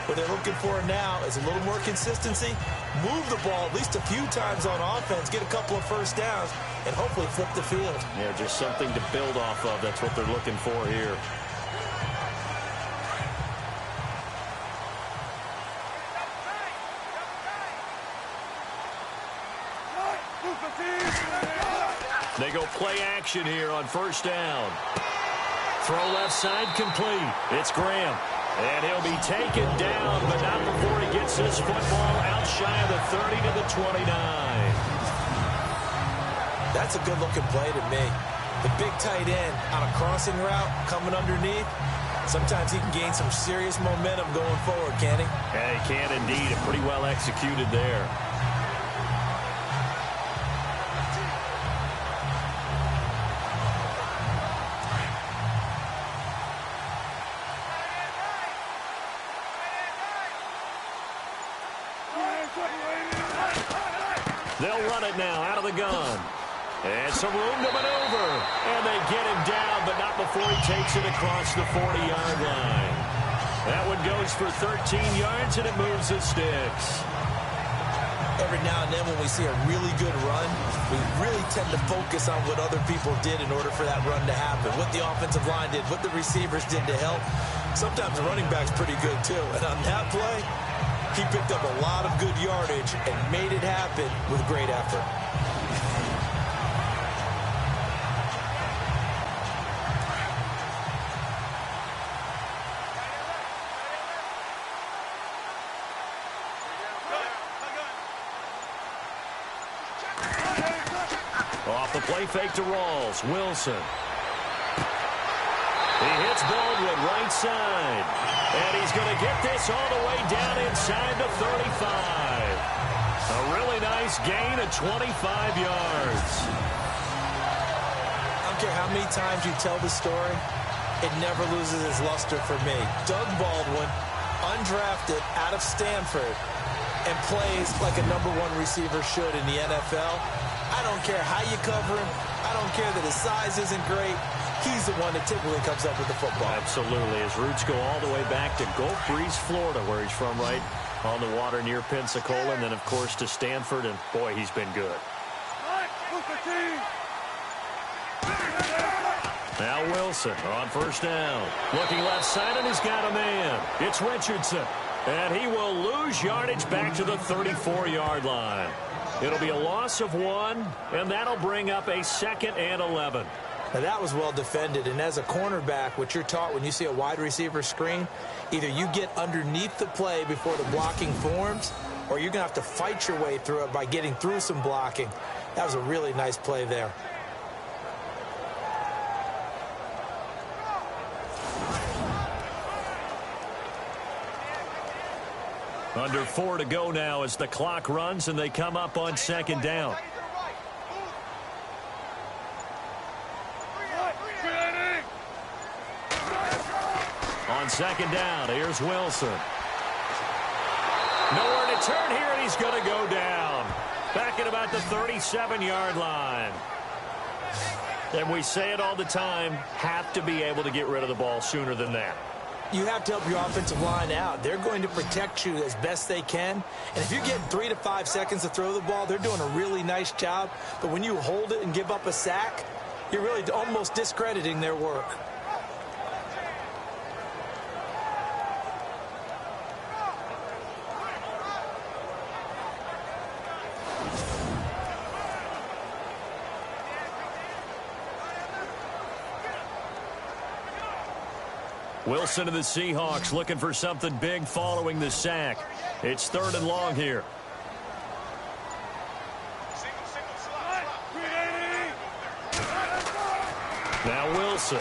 What they're looking for now is a little more consistency, move the ball at least a few times on offense, get a couple of 1st downs, and hopefully flip the field. Yeah, just something to build off of. That's what they're looking for here. They go play action here on first down. Throw left side complete. It's Graham. And he'll be taken down, but not before he gets this football out shy of the 30 to the 29. That's a good-looking play to me. The big tight end on a crossing route coming underneath. Sometimes he can gain some serious momentum going forward, can't he? Yeah, he can indeed. And pretty well executed there. They'll run it now out of the gun. And some room to maneuver. And they get him down, but not before he takes it across the 40-yard line. That one goes for 13 yards, and it moves the sticks. Every now and then when we see a really good run, we really tend to focus on what other people did in order for that run to happen. What the offensive line did, what the receivers did to help. Sometimes the running back's pretty good, too. And on that play, he picked up a lot of good yardage and made it happen with great effort. Off the play fake to Rawls. Wilson. He hits Baldwin right side. And he's going to get this all the way down inside the 35. A really nice gain of 25 yards. I don't care how many times you tell the story, it never loses its luster for me. Doug Baldwin, undrafted out of Stanford, and plays like a #1 receiver should in the NFL. I don't care how you cover him. I don't care that his size isn't great. He's the one that typically comes up with the football. Absolutely. His roots go all the way back to Gulf Breeze, Florida, where he's from, right on the water near Pensacola, and then, of course, to Stanford, and, boy, he's been good. Now Wilson on first down. Looking left side, and he's got a man. It's Richardson, and he will lose yardage back to the 34-yard line. It'll be a loss of 1, and that'll bring up a 2nd and 11. Now, that was well defended, and as a cornerback, what you're taught when you see a wide receiver screen, either you get underneath the play before the blocking forms, or you're going to have to fight your way through it by getting through some blocking. That was a really nice play there. Under 4 to go now as the clock runs, and they come up on 2nd down. On 2nd down, here's Wilson. Nowhere to turn here, and he's going to go down. Back at about the 37-yard line. And we say it all the time, have to be able to get rid of the ball sooner than that. You have to help your offensive line out. They're going to protect you as best they can. And if you're getting 3 to 5 seconds to throw the ball, they're doing a really nice job. But when you hold it and give up a sack, you're really almost discrediting their work. Wilson of the Seahawks looking for something big following the sack. It's 3rd and long here. Now Wilson.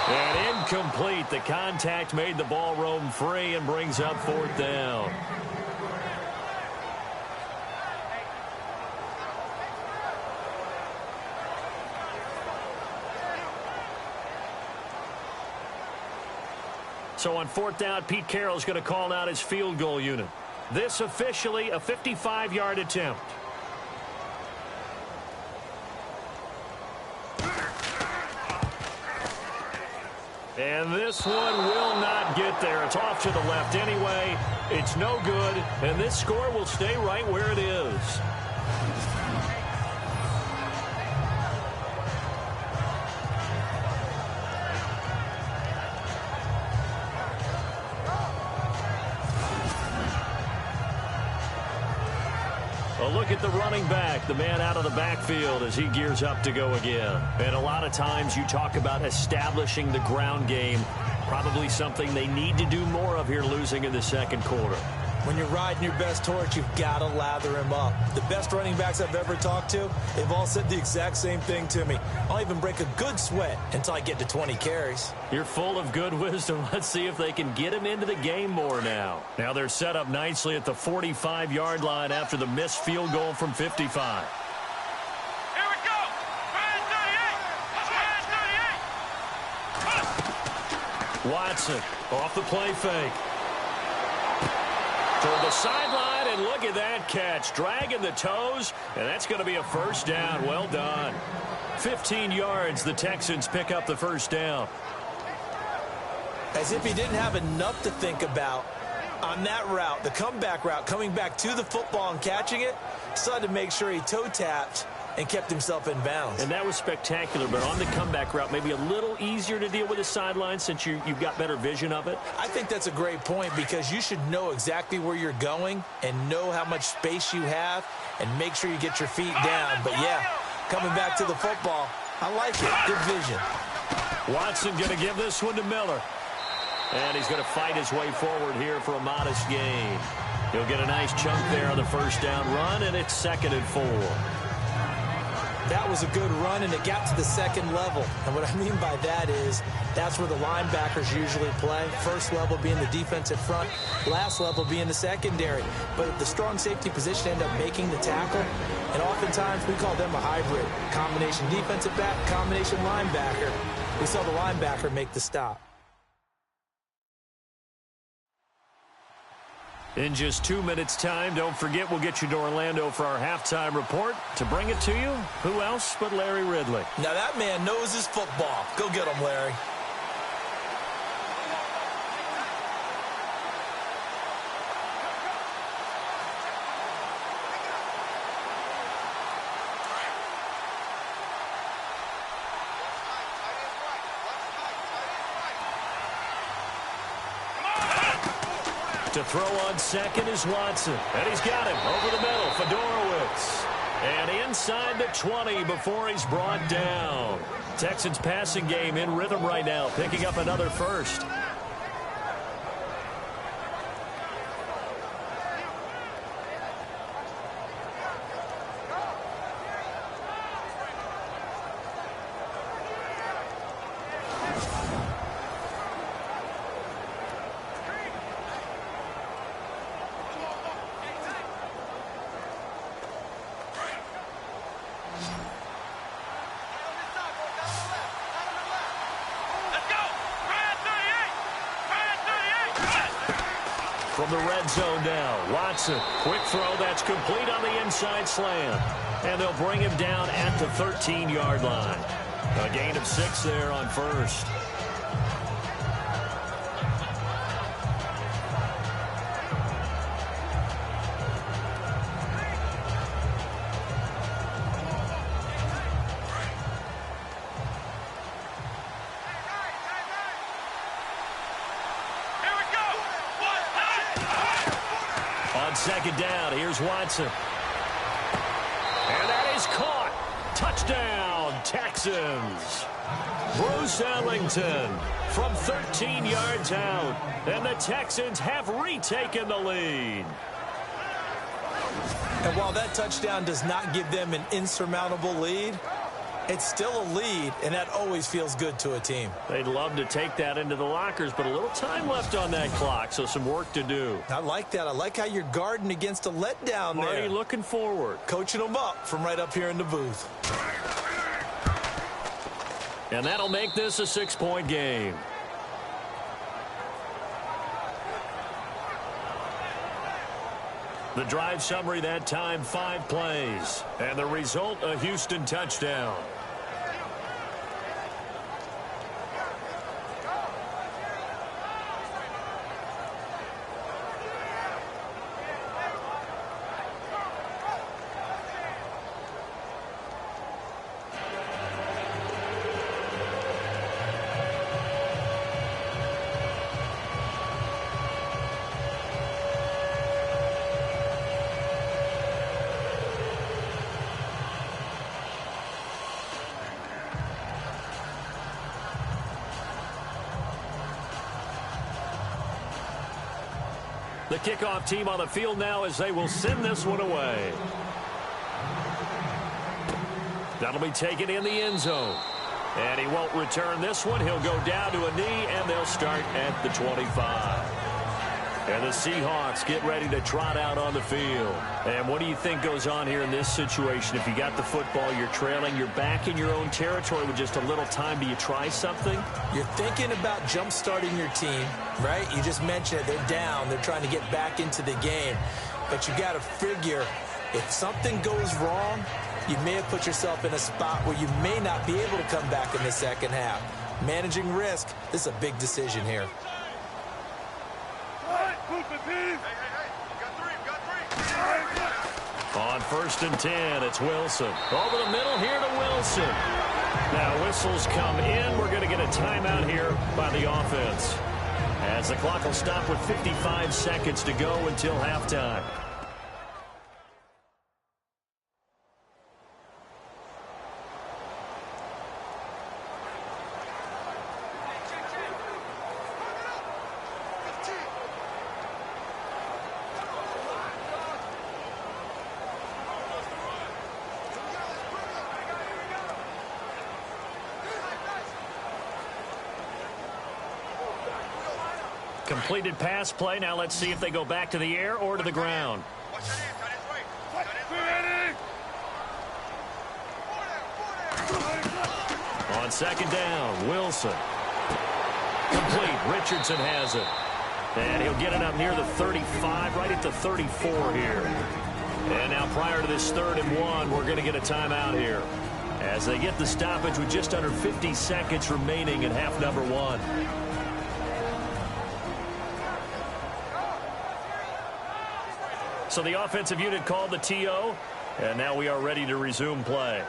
And incomplete. The contact made the ball roam free and brings up 4th down. So on 4th down, Pete Carroll's going to call out his field goal unit. This officially a 55-yard attempt. And this one will not get there. It's off to the left anyway. It's no good, and this score will stay right where it is. A look at the running back, the man out of the backfield as he gears up to go again. And a lot of times you talk about establishing the ground game, probably something they need to do more of here losing in the second quarter. When you're riding your best horse, you've got to lather him up. The best running backs I've ever talked to, they've all said the exact same thing to me. I'll even break a good sweat until I get to 20 carries. You're full of good wisdom. Let's see if they can get him into the game more now. Now they're set up nicely at the 45-yard line after the missed field goal from 55. Here we go. Fans 38. Watson off the play fake. Toward the sideline, and look at that catch. Dragging the toes, and that's going to be a first down. Well done. 15 yards, the Texans pick up the first down. As if he didn't have enough to think about on that route, the comeback route, coming back to the football and catching it, still had to make sure he toe-tapped and kept himself in bounds. And that was spectacular, but on the comeback route, maybe a little easier to deal with the sideline since you've got better vision of it. I think that's a great point because you should know exactly where you're going and know how much space you have and make sure you get your feet down. But, yeah, coming back to the football, I like it. Good vision. Watson going to give this one to Miller. And he's going to fight his way forward here for a modest gain. He'll get a nice chunk there on the first down run, and it's 2nd and 4. That was a good run, and it got to the second level. And what I mean by that is that's where the linebackers usually play. First level being the defensive front, last level being the secondary. But if the strong safety position end up making the tackle, and oftentimes we call them a hybrid. Combination defensive back, combination linebacker. We saw the linebacker make the stop. In just 2 minutes' time, don't forget we'll get you to Orlando for our halftime report. To bring it to you, who else but Larry Ridley? Now that man knows his football. Go get him, Larry. To throw on second is Watson. And he's got him over the middle. Fedorowicz. And inside the 20 before he's brought down. Texans passing game in rhythm right now, picking up another first. From the red zone now, Watson, quick throw that's complete on the inside slant. And they'll bring him down at the 13-yard line. A gain of 6 there on first. Second down, here's Watson. And that is caught. Touchdown, Texans. Bruce Ellington from 13 yards out. And the Texans have retaken the lead. And while that touchdown does not give them an insurmountable lead, it's still a lead, and that always feels good to a team. They'd love to take that into the lockers, but a little time left on that clock, so some work to do. I like that. I like how you're guarding against a letdown there. Marty looking forward. Coaching them up from right up here in the booth. And that'll make this a 6-point game. The drive summary that time, 5 plays. And the result, a Houston touchdown. The kickoff team on the field now as they will send this one away. That'll be taken in the end zone. And he won't return this one. He'll go down to a knee, and they'll start at the 25. And the Seahawks get ready to trot out on the field. And what do you think goes on here in this situation? If you got the football, you're trailing, you're back in your own territory with just a little time. Do you try something? You're thinking about jump-starting your team, right? You just mentioned it. They're down. They're trying to get back into the game. But you got to figure if something goes wrong, you may have put yourself in a spot where you may not be able to come back in the second half. Managing risk, this is a big decision here. On 1st and 10, it's Wilson. Over the middle here to Wilson. Now whistles come in. We're going to get a timeout here by the offense, as the clock will stop with 55 seconds to go until halftime. Completed pass play. Now let's see if they go back to the air or to the ground. On 2nd down, Wilson. Complete. Richardson has it. And he'll get it up near the 35, right at the 34 here. And now prior to this 3rd and 1, we're going to get a timeout here, as they get the stoppage with just under 50 seconds remaining in half number 1. So the offensive unit called the TO, and now we are ready to resume play.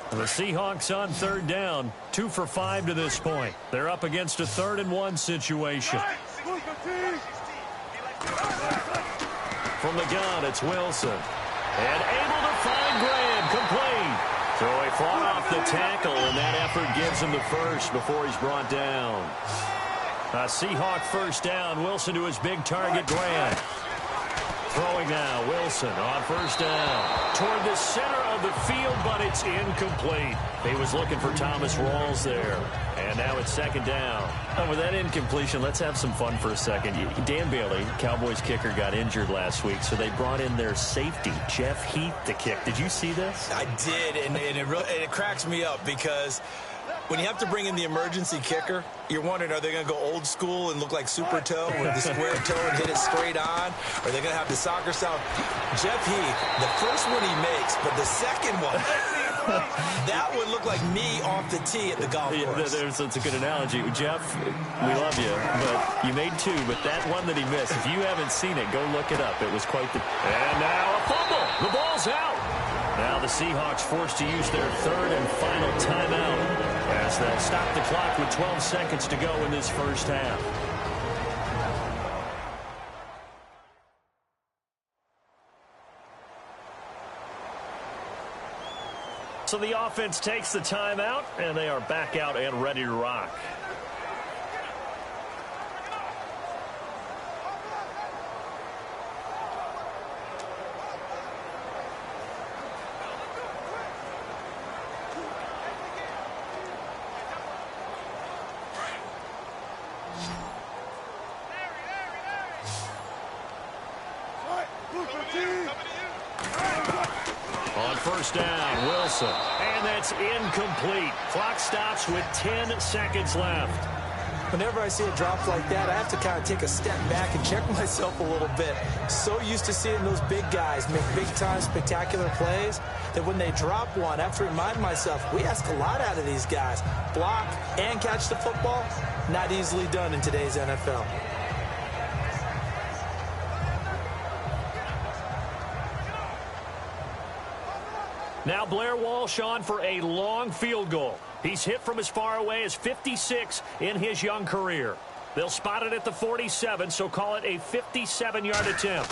The Seahawks on 3rd down, 2 for 5 to this point. They're up against a 3rd and 1 situation. From the gun, it's Wilson. And able to find Graham, complete. So he fought off the tackle, and that effort gives him the first before he's brought down. A Seahawk 1st down. Wilson to his big target, Graham. Throwing now, Wilson on 1st down. Toward the center of the field, but it's incomplete. He was looking for Thomas Rawls there. And now it's 2nd down. With that incompletion, let's have some fun for a second. Dan Bailey, Cowboys kicker, got injured last week, so they brought in their safety, Jeff Heath, to kick. Did you see this? I did, and it cracks me up because when you have to bring in the emergency kicker, you're wondering, are they going to go old school and look like Super Toe with the square toe and hit it straight on? Or are they going to have the soccer style? Jeff Heath, the first one he makes, but the second one, that would look like me off the tee at the golf course. That's a good analogy. Jeff, we love you, but you made 2, but that one that he missed, if you haven't seen it, go look it up. It was quite the... And now a fumble. The ball's out. Now the Seahawks forced to use their 3rd and final timeout, as they'll stop the clock with 12 seconds to go in this 1st half. So the offense takes the timeout, and they are back out and ready to rock. On 1st down, Wilson. And that's incomplete. Clock stops with 10 seconds left. Whenever I see a drop like that, I have to kind of take a step back and check myself a little bit. So used to seeing those big guys make big-time spectacular plays that when they drop one, I have to remind myself, we ask a lot out of these guys. Block and catch the football, not easily done in today's NFL. Now Blair Walsh on for a long field goal. He's hit from as far away as 56 in his young career. They'll spot it at the 47, so call it a 57-yard attempt.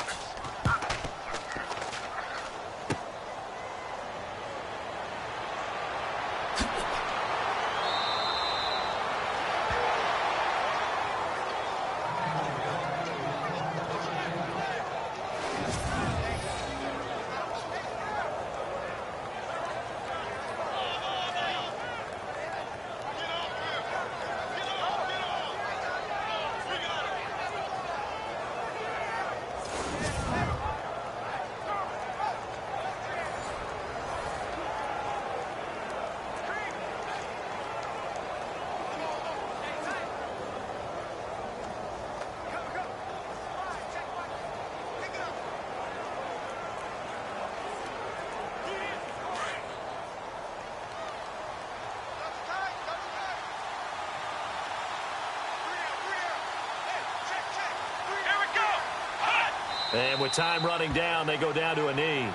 And with time running down, they go down to a knee.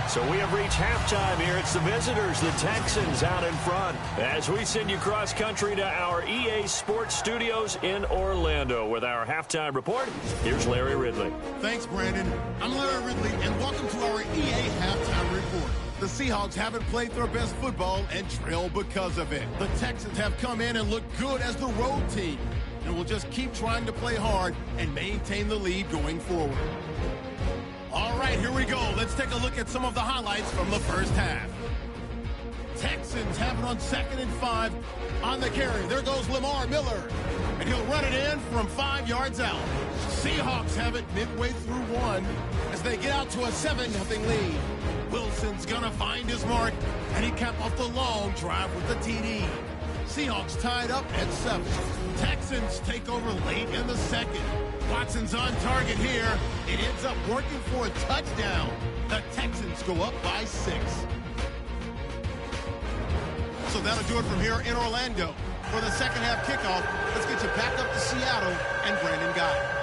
So we have reached halftime here. It's the visitors, the Texans, out in front. As we send you cross-country to our EA Sports Studios in Orlando with our halftime report, here's Larry Ridley. Thanks, Brandon. I'm Larry Ridley, and welcome to our EA halftime report. The Seahawks haven't played their best football and trail because of it. The Texans have come in and looked good as the road team, and will just keep trying to play hard and maintain the lead going forward. All right, here we go. Let's take a look at some of the highlights from the first half. Texans have it on 2nd and 5 on the carry. There goes Lamar Miller, and he'll run it in from 5 yards out. Seahawks have it midway through 1 as they get out to a 7-0 lead. Wilson's going to find his mark, and he capped off the long drive with the TD. Seahawks tied up at 7. Texans take over late in the second. Watson's on target here. It ends up working for a touchdown. The Texans go up by 6. So that'll do it from here in Orlando. For the second half kickoff, let's get you back up to Seattle and Brandon Guy.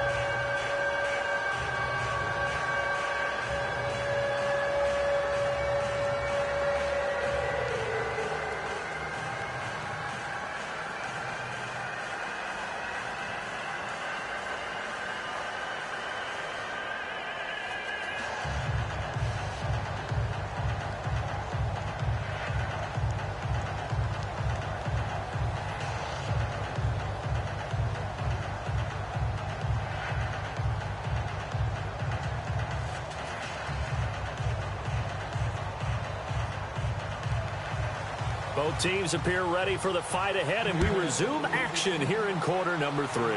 Both teams appear ready for the fight ahead, and we resume action here in quarter number 3.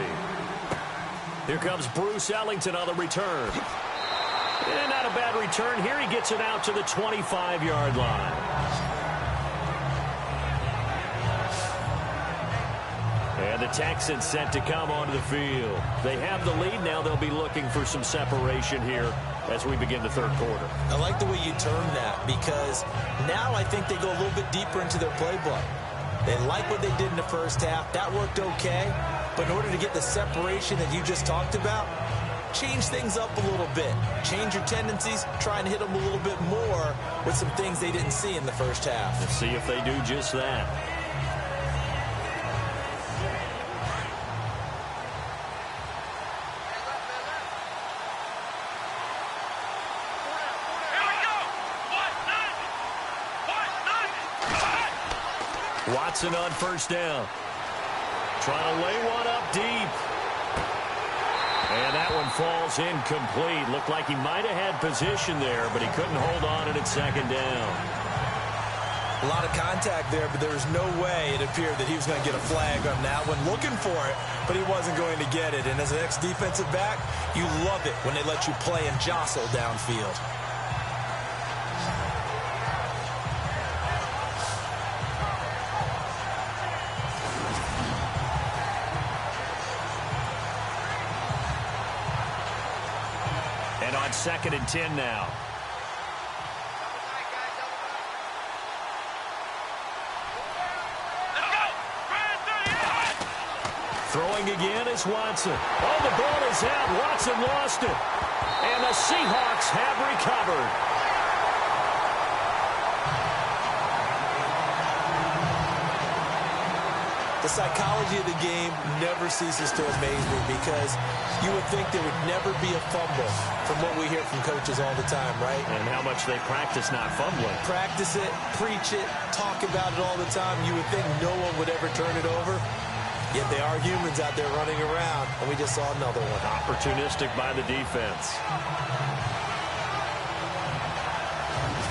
Here comes Bruce Ellington on the return. And not a bad return here. He gets it out to the 25-yard line. And the Texans set to come onto the field. They have the lead. Now they'll be looking for some separation here as we begin the third quarter. I like the way you term that, because now I think they go a little bit deeper into their playbook. They like what they did in the first half. That worked okay. But in order to get the separation that you just talked about, change things up a little bit. Change your tendencies. Try and hit them a little bit more with some things they didn't see in the first half. Let's see if they do just that. Watson on first down. Trying to lay one up deep. And that one falls incomplete. Looked like he might have had position there, but he couldn't hold on at second down. A lot of contact there, but there was no way it appeared that he was going to get a flag on that one. Looking for it, but he wasn't going to get it. And as an ex-defensive back, you love it when they let you play and jostle downfield. And on 2nd and 10 now. Throwing again is Watson. Oh, the ball is out. Watson lost it. And the Seahawks have recovered. The The psychology of the game never ceases to amaze me because you would think there would never be a fumble from what we hear from coaches all the time, right? And how much they practice not fumbling. Practice it, preach it, talk about it all the time. You would think no one would ever turn it over. Yet they are humans out there running around, and we just saw another one. Opportunistic by the defense.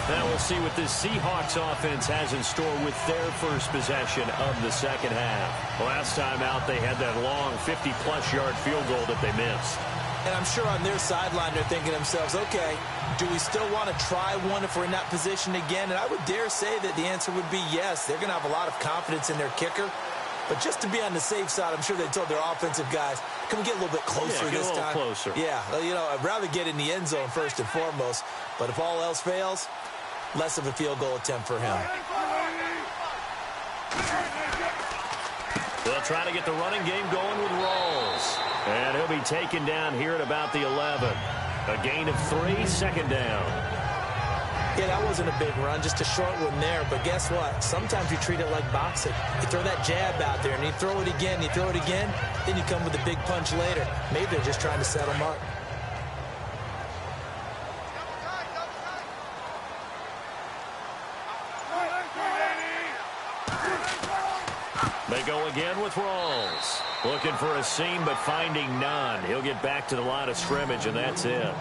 Now we'll see what this Seahawks offense has in store with their first possession of the second half. Last time out, they had that long 50-plus yard field goal that they missed. And I'm sure on their sideline they're thinking to themselves, okay, do we still want to try one if we're in that position again? And I would dare say that the answer would be yes. They're going to have a lot of confidence in their kicker. But just to be on the safe side, I'm sure they told their offensive guys, can we get a little bit closer this time? Closer. Yeah, you know, I'd rather get in the end zone first and foremost. But if all else fails, less of a field goal attempt for him. They'll try to get the running game going with Rawls. And he'll be taken down here at about the 11. A gain of 3, second down. Yeah, that wasn't a big run, just a short one there. But guess what? Sometimes you treat it like boxing. You throw that jab out there, and you throw it again, you throw it again, then you come with a big punch later. Maybe they're just trying to set him up. They go again with Rawls. Looking for a seam, but finding none. He'll get back to the line of scrimmage, and that's it.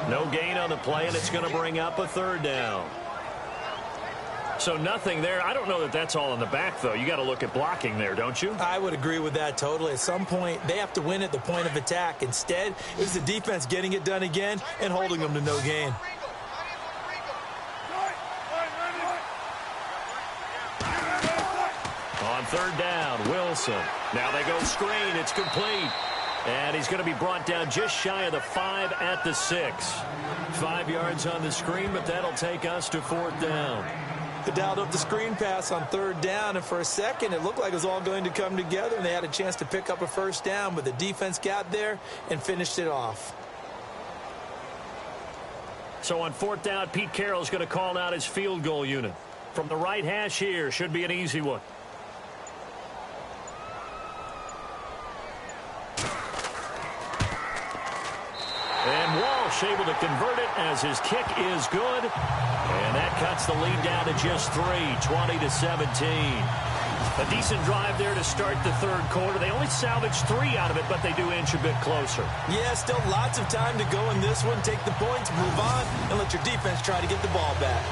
No gain on the play, and it's going to bring up a third down. So nothing there. I don't know that that's all in the back, though. You got to look at blocking there, don't you? I would agree with that totally. At some point, they have to win at the point of attack. Instead, it was the defense getting it done again and holding them to no gain. On third down, Wilson. Now they go screen. It's complete. And he's going to be brought down just shy of the 5 at the 6. 5 yards on the screen, but that'll take us to fourth down. They dialed up the screen pass on third down, and for a second it looked like it was all going to come together, and they had a chance to pick up a first down, but the defense got there and finished it off. So on fourth down, Pete Carroll's going to call out his field goal unit. From the right hash here, should be an easy one. And Walsh able to convert it as his kick is good. And that cuts the lead down to just 3, 20-17. A decent drive there to start the third quarter. They only salvaged 3 out of it, but they do inch a bit closer. Yeah, still lots of time to go in this one. Take the points, move on, and let your defense try to get the ball back.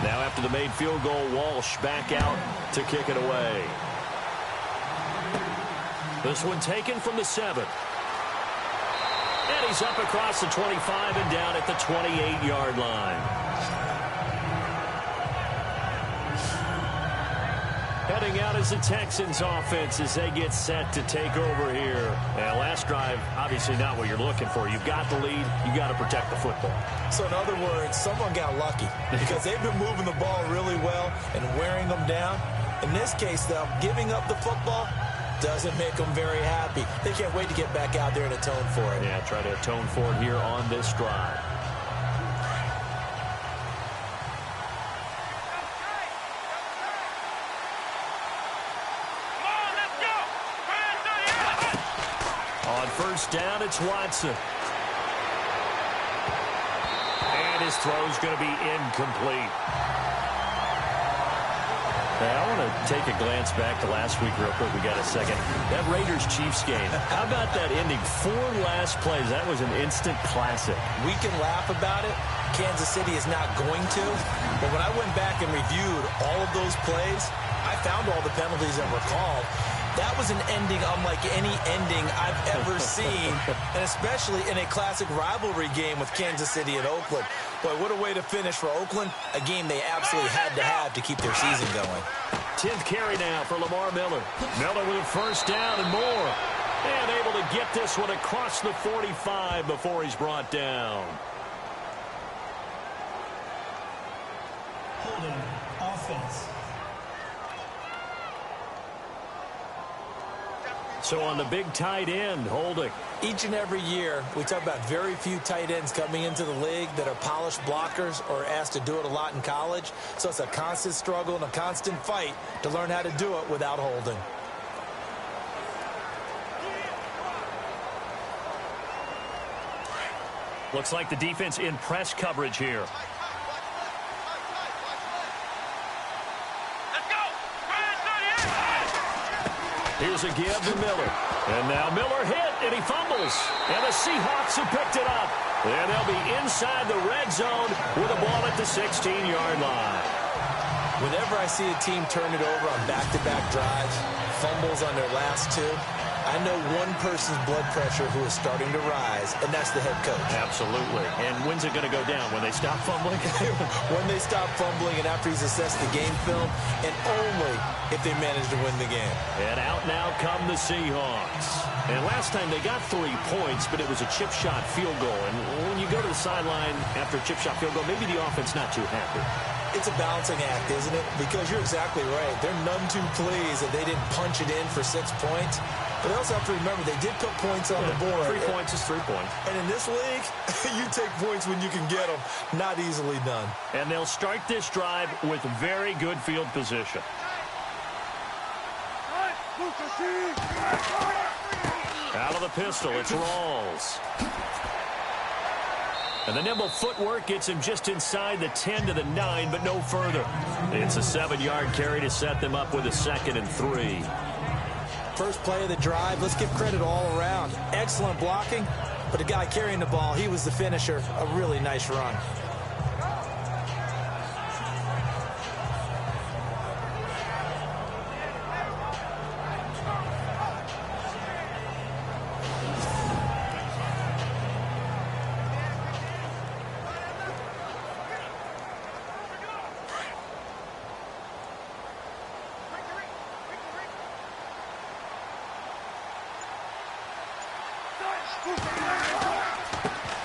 Now after the made field goal, Walsh back out to kick it away. This one taken from the 7. And he's up across the 25 and down at the 28-yard line. Heading out as the Texans offense as they get set to take over here. And last drive, obviously not what you're looking for. You've got the lead. You've got to protect the football. So in other words, someone got lucky because they've been moving the ball really well and wearing them down. In this case, though, giving up the football doesn't make them very happy. They can't wait to get back out there and atone for it. Yeah, try to atone for it here on this drive. On first down, it's Watson. And his throw's going to be incomplete. Now, I want to take a glance back to last week real quick. We got a second. That Raiders-Chiefs game. How about that ending? 4 last plays. That was an instant classic. We can laugh about it. Kansas City is not going to. But when I went back and reviewed all of those plays, I found all the penalties that were called. That was an ending unlike any ending I've ever seen, and especially in a classic rivalry game with Kansas City and Oakland. Boy, what a way to finish for Oakland, a game they absolutely had to have to keep their season going. 10th carry now for Lamar Miller. Miller with a first down and more. And able to get this one across the 45 before he's brought down. Holding offense. So on the big tight end, holding. Each and every year, we talk about very few tight ends coming into the league that are polished blockers or asked to do it a lot in college. So it's a constant struggle and a constant fight to learn how to do it without holding. Looks like the defense in press coverage here. Here's a give to Miller. And now Miller hit, and he fumbles. And the Seahawks have picked it up. And they'll be inside the red zone with a ball at the 16-yard line. Whenever I see a team turn it over on back-to-back drives, fumbles on their last two, I know one person's blood pressure who is starting to rise, and that's the head coach. Absolutely. And when's it going to go down? When they stop fumbling? When they stop fumbling and after he's assessed the game film, and only if they manage to win the game. And out now come the Seahawks. And last time they got 3 points, but it was a chip shot field goal. And when you go to the sideline after a chip shot field goal, maybe the offense not too happy. It's a balancing act, isn't it? Because you're exactly right. They're none too pleased that they didn't punch it in for 6 points. But they also have to remember they did put points on the board. 3 points is 3 points. And in this league, you take points when you can get them. Not easily done. And they'll start this drive with very good field position. Out of the pistol, it's Rawls. And the nimble footwork gets him just inside the 10 to the 9, but no further. It's a 7-yard carry to set them up with a 2nd and 3. First play of the drive, let's give credit all around. Excellent blocking, but the guy carrying the ball, he was the finisher. A really nice run.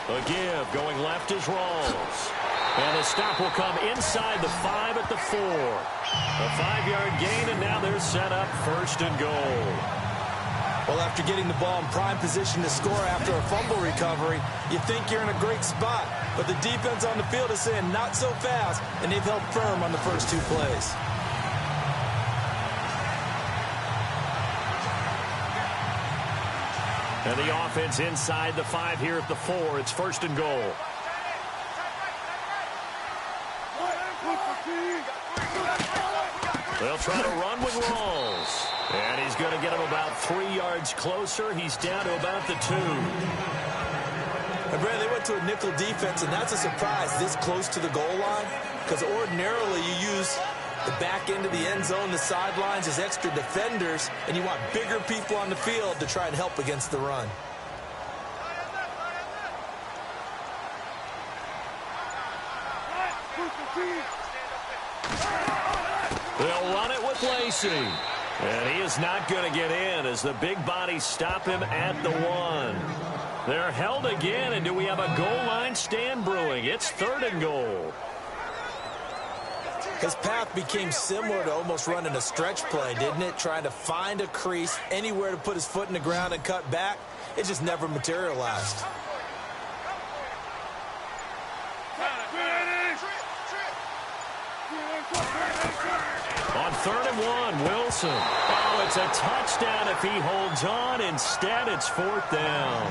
A give, going left is Rawls. And the stop will come inside the 5 at the 4. A 5-yard gain, and now they're set up 1st and goal. Well, after getting the ball in prime position to score after a fumble recovery, you think you're in a great spot. But the defense on the field is saying not so fast, and they've held firm on the first 2 plays. And the offense inside the 5 here at the 4. It's 1st and goal. They'll try to run with Rawls. And he's going to get him about 3 yards closer. He's down to about the 2. And Brad, they went to a nickel defense, and that's a surprise this close to the goal line. Because ordinarily you use the back end of the end zone, the sidelines as extra defenders, and you want bigger people on the field to try and help against the run. They'll run it with Lacey. And he is not going to get in as the big bodies stop him at the 1. They're held again, and do we have a goal line stand brewing? It's 3rd and goal. His path became similar to almost running a stretch play, didn't it? Trying to find a crease, anywhere to put his foot in the ground and cut back. It just never materialized. On 3rd and 1, Wilson. Oh, it's a touchdown if he holds on. Instead, it's 4th down.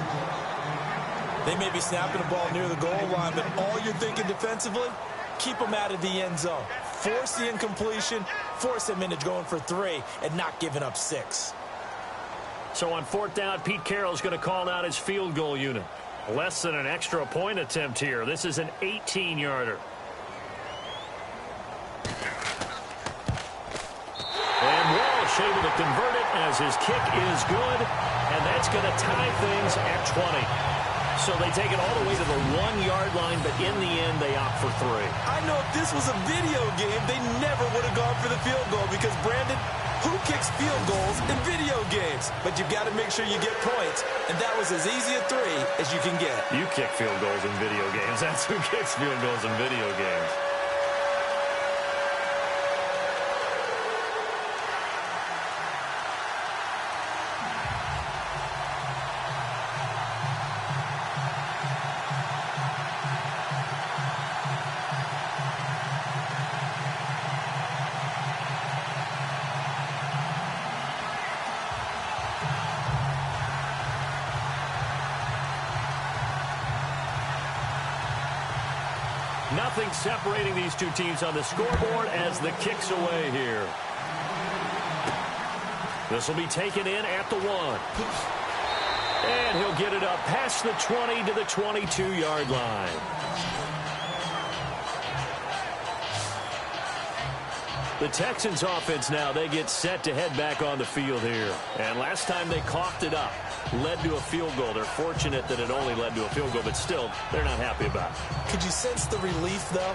They may be snapping the ball near the goal line, but all you're thinking defensively, keep them out of the end zone. Force the incompletion, force them into going for 3, and not giving up 6. So on 4th down, Pete Carroll's going to call out his field goal unit. Less than an extra point attempt here. This is an 18-yarder. And Walsh able to convert it as his kick is good, and that's going to tie things at 20. So they take it all the way to the 1-yard line, but in the end, they opt for 3. I know if this was a video game, they never would have gone for the field goal because, Brandon, who kicks field goals in video games? But you've got to make sure you get points, and that was as easy a 3 as you can get. You kick field goals in video games. That's who kicks field goals in video games. Nothing separating these two teams on the scoreboard as the kick's away here. This will be taken in at the 1. And he'll get it up past the 20 to the 22-yard line. The Texans offense now, they get set to head back on the field here. And last time they coughed it up, led to a field goal. They're fortunate that it only led to a field goal, but still, they're not happy about it. Could you sense the relief, though,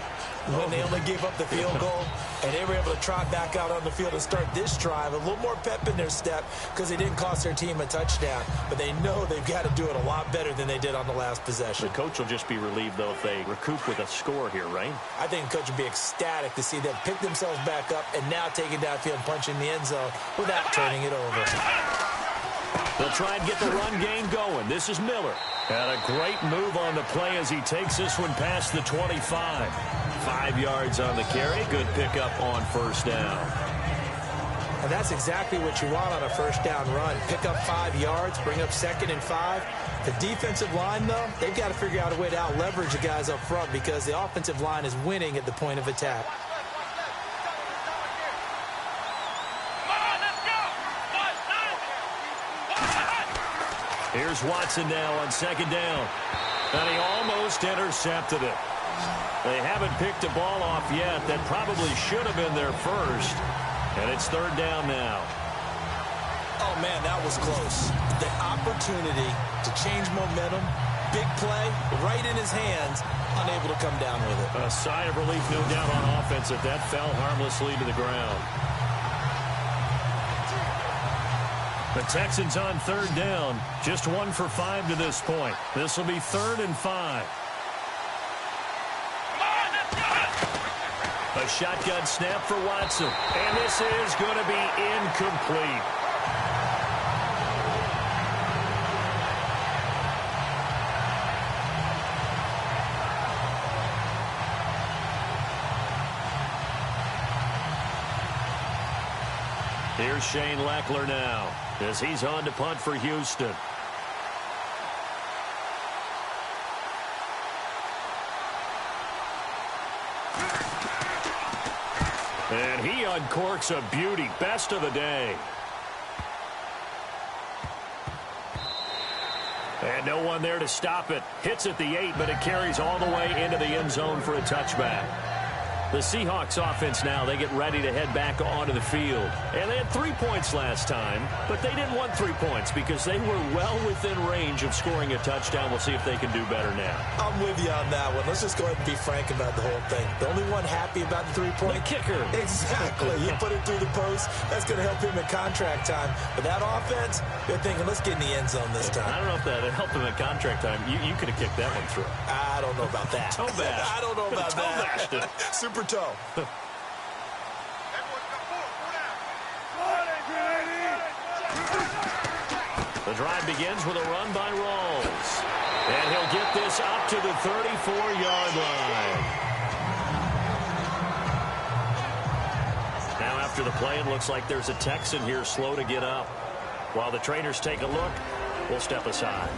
when they only gave up the field goal and they were able to trot back out on the field and start this drive? A little more pep in their step because they didn't cost their team a touchdown, but they know they've got to do it a lot better than they did on the last possession. The coach will just be relieved, though, if they recoup with a score here, right? I think the coach would be ecstatic to see them pick themselves back up and now take it downfield and punch in the end zone without turning it over. They'll try and get the run game going. This is Miller. And a great move on the play as he takes this one past the 25. 5 yards on the carry. Good pickup on first down. And that's exactly what you want on a first down run. Pick up 5 yards, bring up 2nd and 5. The defensive line, though, they've got to figure out a way to out-leverage the guys up front because the offensive line is winning at the point of attack. Here's Watson now on 2nd down. And he almost intercepted it. They haven't picked a ball off yet. That probably should have been their first. And it's 3rd down now. Oh, man, that was close. The opportunity to change momentum, big play, right in his hands, unable to come down with it. A sigh of relief, no doubt, on offense if that fell harmlessly to the ground. The Texans on 3rd down. Just 1 for 5 to this point. This will be 3rd and 5. A shotgun snap for Watson. And this is going to be incomplete. Here's Shane Leckler now as he's on to punt for Houston. And he uncorks a beauty. Best of the day. And no one there to stop it. Hits at the 8, but it carries all the way into the end zone for a touchback. The Seahawks offense now, they get ready to head back onto the field. And they had 3 points last time, but they didn't want 3 points because they were well within range of scoring a touchdown. We'll see if they can do better now. I'm with you on that one. Let's just go ahead and be frank about the whole thing. The only one happy about the 3-point? The kicker. Exactly. You put it through the post. That's going to help him at contract time. But that offense, they're thinking, let's get in the end zone this time. I don't know if that helped him at contract time. You could have kicked that one through. I don't know about that. Toe bash. I don't know about Toe bashed it. Super toe. The drive begins with a run by Rawls. And he'll get this up to the 34-yard line. Now after the play, it looks like there's a Texan here slow to get up. While the trainers take a look, we'll step aside.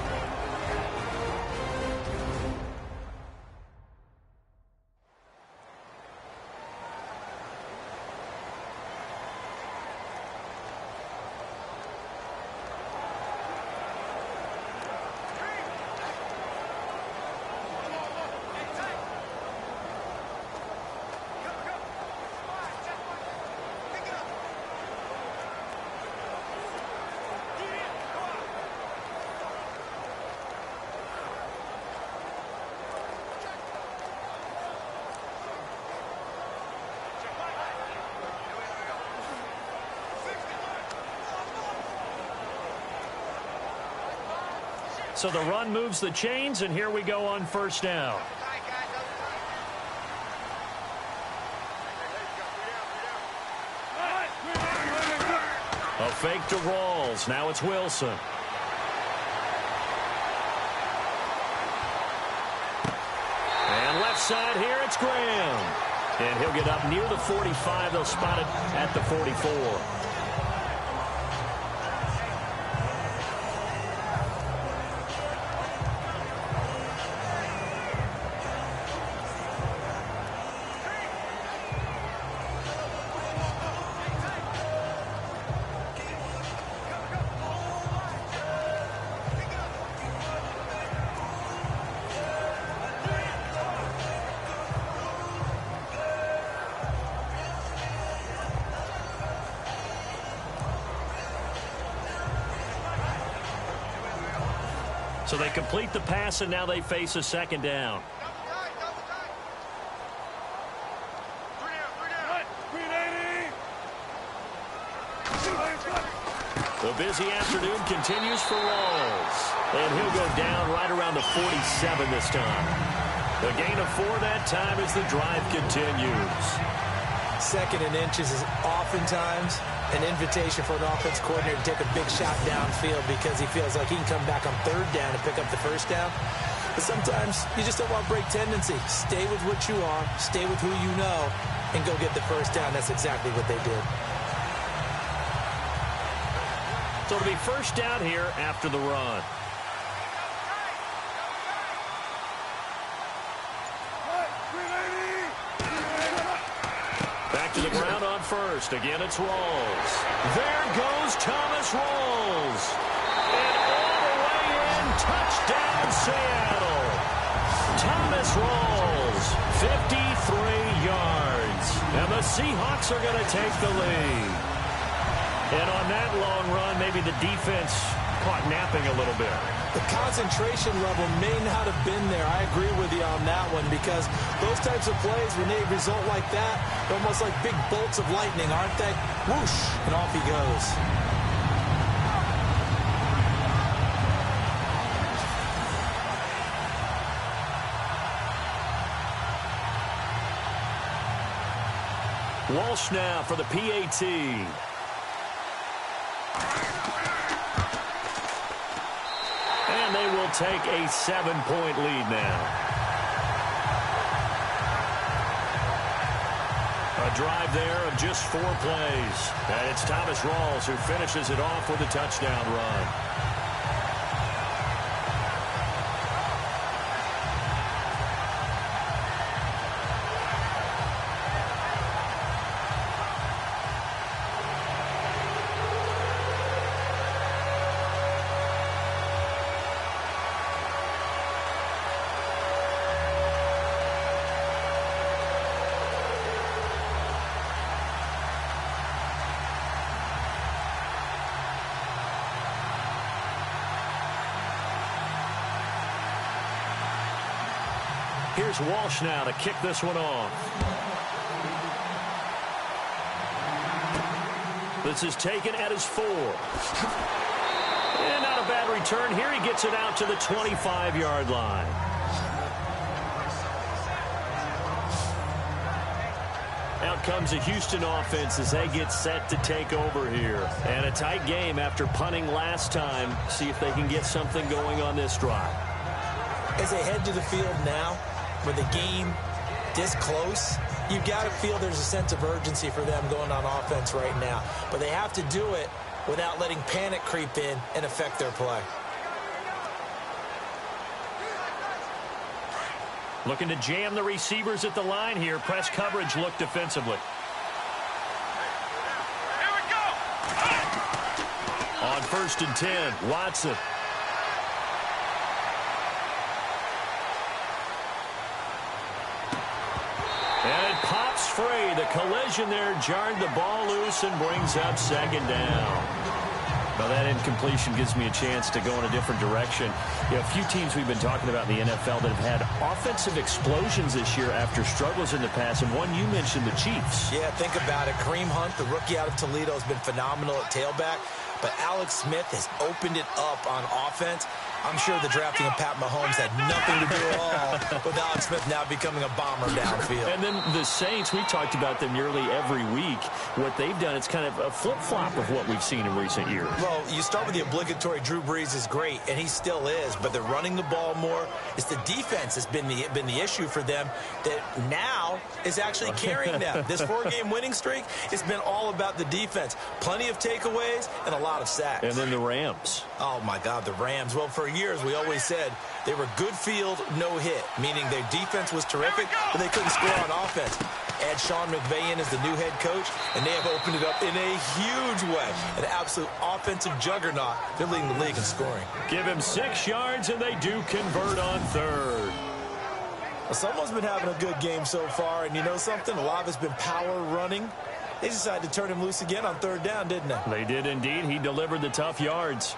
So the run moves the chains, and here we go on first down. A fake to Rawls. Now it's Wilson. And left side here, it's Graham. And he'll get up near the 45. They'll spot it at the 44. So they complete the pass, and now they face a second down. The busy afternoon continues for Rawls. And he'll go down right around the 47 this time. The gain of 4 that time as the drive continues. Second and inches is oftentimes an invitation for an offense coordinator to take a big shot downfield because he feels like he can come back on third down and pick up the first down. But sometimes you just don't want break tendency. Stay with what you are, stay with who you know, and go get the first down. That's exactly what they did. So it'll be first down here after the run. Back to the ground on first. Again, it's Rawls. There goes Thomas Rawls. And all the way in, touchdown Seattle. Thomas Rawls, 53 yards. And the Seahawks are going to take the lead. And on that long run, maybe the defense caught napping a little bit. The concentration level may not have been there. I agree with you on that one because those types of plays, when they result like that, they're almost like big bolts of lightning, aren't they? Whoosh, and off he goes. Walsh now for the PAT. And they will take a 7-point lead now. A drive there of just 4 plays. And it's Thomas Rawls who finishes it off with a touchdown run. Here's Walsh now to kick this one off. This is taken at his 4. And not a bad return here. He gets it out to the 25-yard line. Out comes the Houston offense as they get set to take over here. And a tight game after punting last time. See if they can get something going on this drive. As they head to the field now, with the game this close, you've got to feel there's a sense of urgency for them going on offense right now. But they have to do it without letting panic creep in and affect their play. Looking to jam the receivers at the line here. Press coverage look defensively. Here we go. On 1st and 10, Watson. And it pops free. The collision there jarred the ball loose and brings up second down. Now that incompletion gives me a chance to go in a different direction. You know, a few teams we've been talking about in the NFL that have had offensive explosions this year after struggles in the past, and one you mentioned, the Chiefs. Yeah, think about it. Kareem Hunt, the rookie out of Toledo, has been phenomenal at tailback, but Alex Smith has opened it up on offense. I'm sure the drafting of Pat Mahomes had nothing to do at all with Alex Smith now becoming a bomber downfield. And then the Saints, we talked about them nearly every week. What they've done, it's kind of a flip-flop of what we've seen in recent years. Well, you start with the obligatory Drew Brees is great, and he still is, but they're running the ball more. It's the defense that's been the issue for them that now is actually carrying them. This 4-game winning streak, it's been all about the defense. Plenty of takeaways and a lot of sacks. And then the Rams. Oh, my God, the Rams. Well, for years, we always said they were good field, no hit, meaning their defense was terrific, but they couldn't score on offense. Add Sean McVay in as the new head coach, and they have opened it up in a huge way. An absolute offensive juggernaut. They're leading the league in scoring. Give him 6 yards, and they do convert on 3rd. Well, someone's been having a good game so far, and you know something? A lot of it's been power running. They decided to turn him loose again on 3rd down, didn't they? They did indeed. He delivered the tough yards.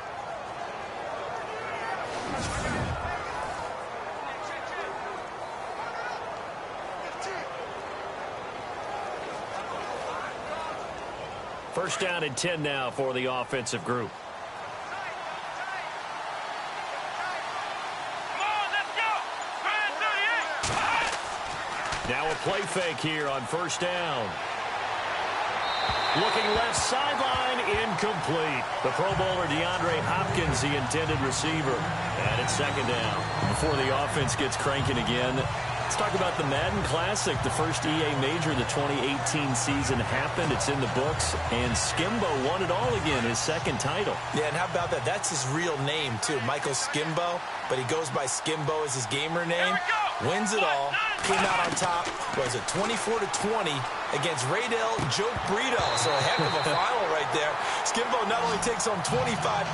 First down and 10 now for the offensive group. Now a play fake here on first down. Looking left sideline, incomplete. The Pro Bowler DeAndre Hopkins, the intended receiver. And it's 2nd down. Before the offense gets cranking again, let's talk about the Madden Classic. The first EA Major of the 2018 season happened. It's in the books. And Skimbo won it all again, his 2nd title. Yeah, and how about that? That's his real name, too, Michael Skimbo. But he goes by Skimbo as his gamer name. Wins it all. Came out on top. Was it 24-20 against Raydell Joke Brito? So a heck of a final right there. Skimbo not only takes home $25,000,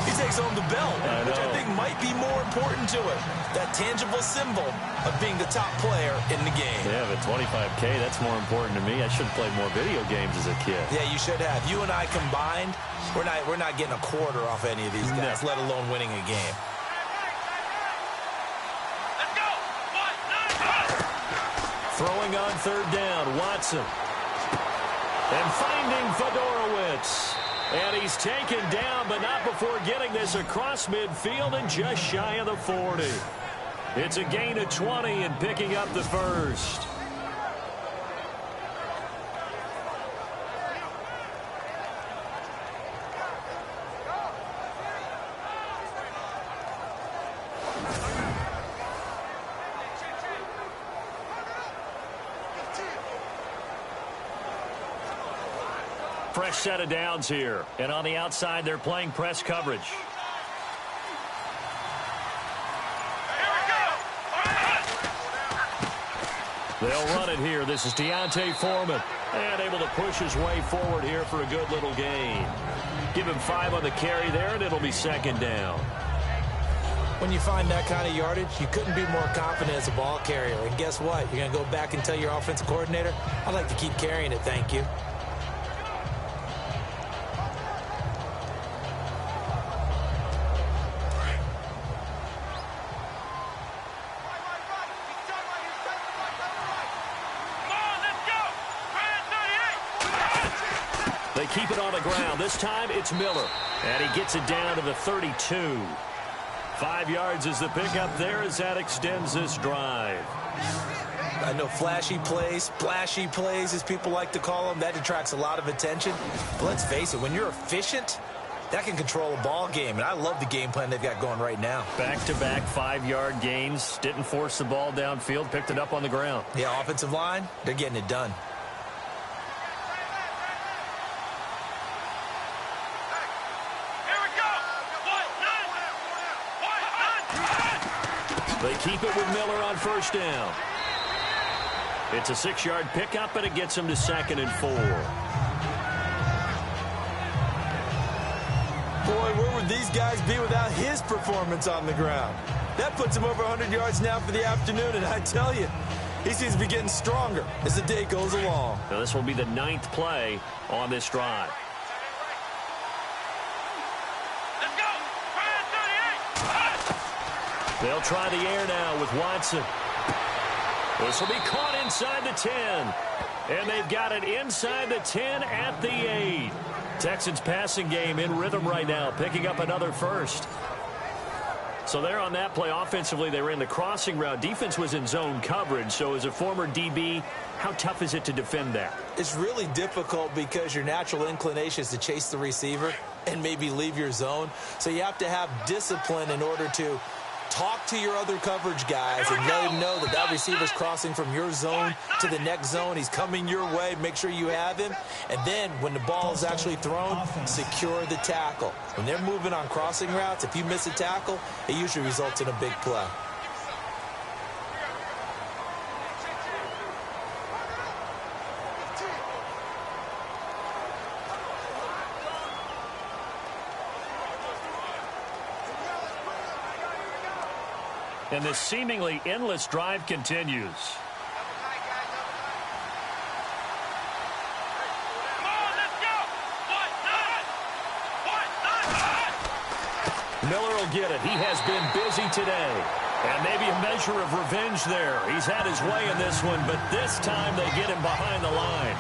he takes home the belt, which I think might be more important to him. That tangible symbol of being the top player in the game. Yeah, but $25K, that's more important to me. I should have played more video games as a kid. Yeah, you should have. You and I combined, we're not getting a quarter off any of these guys, let alone winning a game. Throwing on 3rd down, Watson. And finding Fedorowicz. And he's taken down, but not before getting this across midfield and just shy of the 40. It's a gain of 20 and picking up the first. Fresh set of downs here. And on the outside, they're playing press coverage. They'll run it here. This is Deontay Foreman. And able to push his way forward here for a good little gain. Give him 5 on the carry there, and it'll be 2nd down. When you find that kind of yardage, you couldn't be more confident as a ball carrier. And guess what? You're going to go back and tell your offensive coordinator, I'd like to keep carrying it, thank you. They keep it on the ground. This time it's Miller. And he gets it down to the 32. 5 yards is the pickup there as that extends this drive. I know flashy plays, splashy plays, as people like to call them, that attracts a lot of attention. But let's face it, when you're efficient, that can control a ball game. And I love the game plan they've got going right now. Back-to-back 5-yard gains. Didn't force the ball downfield. Picked it up on the ground. Yeah, offensive line, they're getting it done. They keep it with Miller on first down. It's a 6-yard pickup, and it gets him to 2nd and 4. Boy, where would these guys be without his performance on the ground? That puts him over 100 yards now for the afternoon, and I tell you, he seems to be getting stronger as the day goes along. Now, this will be the 9th play on this drive. They'll try the air now with Watson. This will be caught inside the 10. And they've got it inside the 10 at the 8. Texans passing game in rhythm right now, picking up another first. So there on that play, offensively, they ran the crossing route. Defense was in zone coverage. So as a former DB, how tough is it to defend that? It's really difficult because your natural inclination is to chase the receiver and maybe leave your zone. So you have to have discipline in order to talk to your other coverage guys and let them know that that receiver's crossing from your zone to the next zone. He's coming your way. Make sure you have him. And then when the ball is actually thrown, secure the tackle. When they're moving on crossing routes, if you miss a tackle, it usually results in a big play. And this seemingly endless drive continues. Miller will get it. He has been busy today. And maybe a measure of revenge there. He's had his way in this one, but this time they get him behind the line.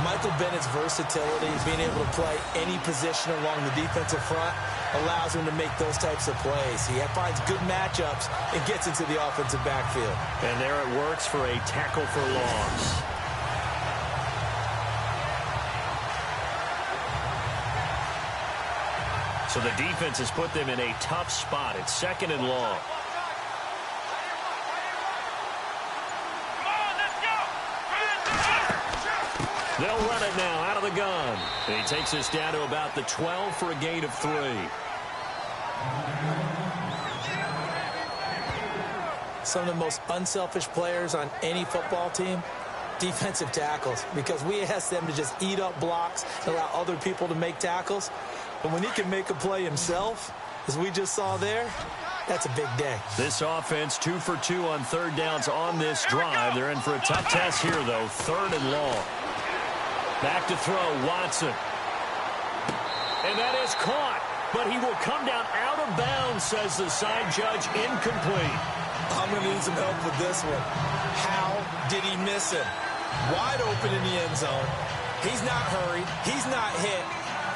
Michael Bennett's versatility, being able to play any position along the defensive front, allows him to make those types of plays. He finds good matchups and gets into the offensive backfield. And there it works for a tackle for loss. So the defense has put them in a tough spot. It's 2nd and long. They'll run it now out of the gun. And he takes us down to about the 12 for a gain of 3. Some of the most unselfish players on any football team, defensive tackles, because we ask them to just eat up blocks and allow other people to make tackles. But when he can make a play himself, as we just saw there, that's a big day. This offense 2 for 2 on 3rd downs on this drive. They're in for a tough test here, though. 3rd and long. Back to throw, Watson. And that is caught, but he will come down out of bounds, says the side judge, incomplete. I'm going to need some help with this one. How did he miss him? Wide open in the end zone. He's not hurried. He's not hit.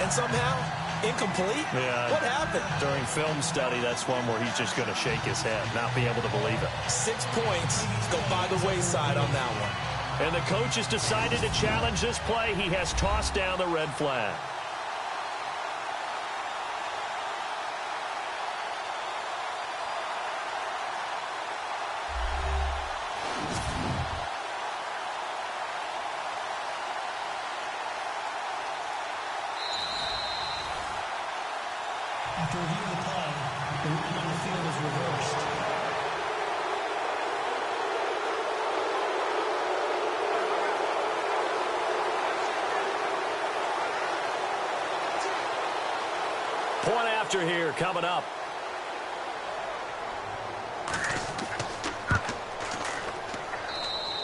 And somehow, incomplete? Yeah. What happened? During film study, that's one where he's just going to shake his head, not be able to believe it. 6 points go by the wayside on that one. And the coach has decided to challenge this play. He has tossed down the red flag. After reviewing the play, the rule on the field is reversed. Point after here coming up.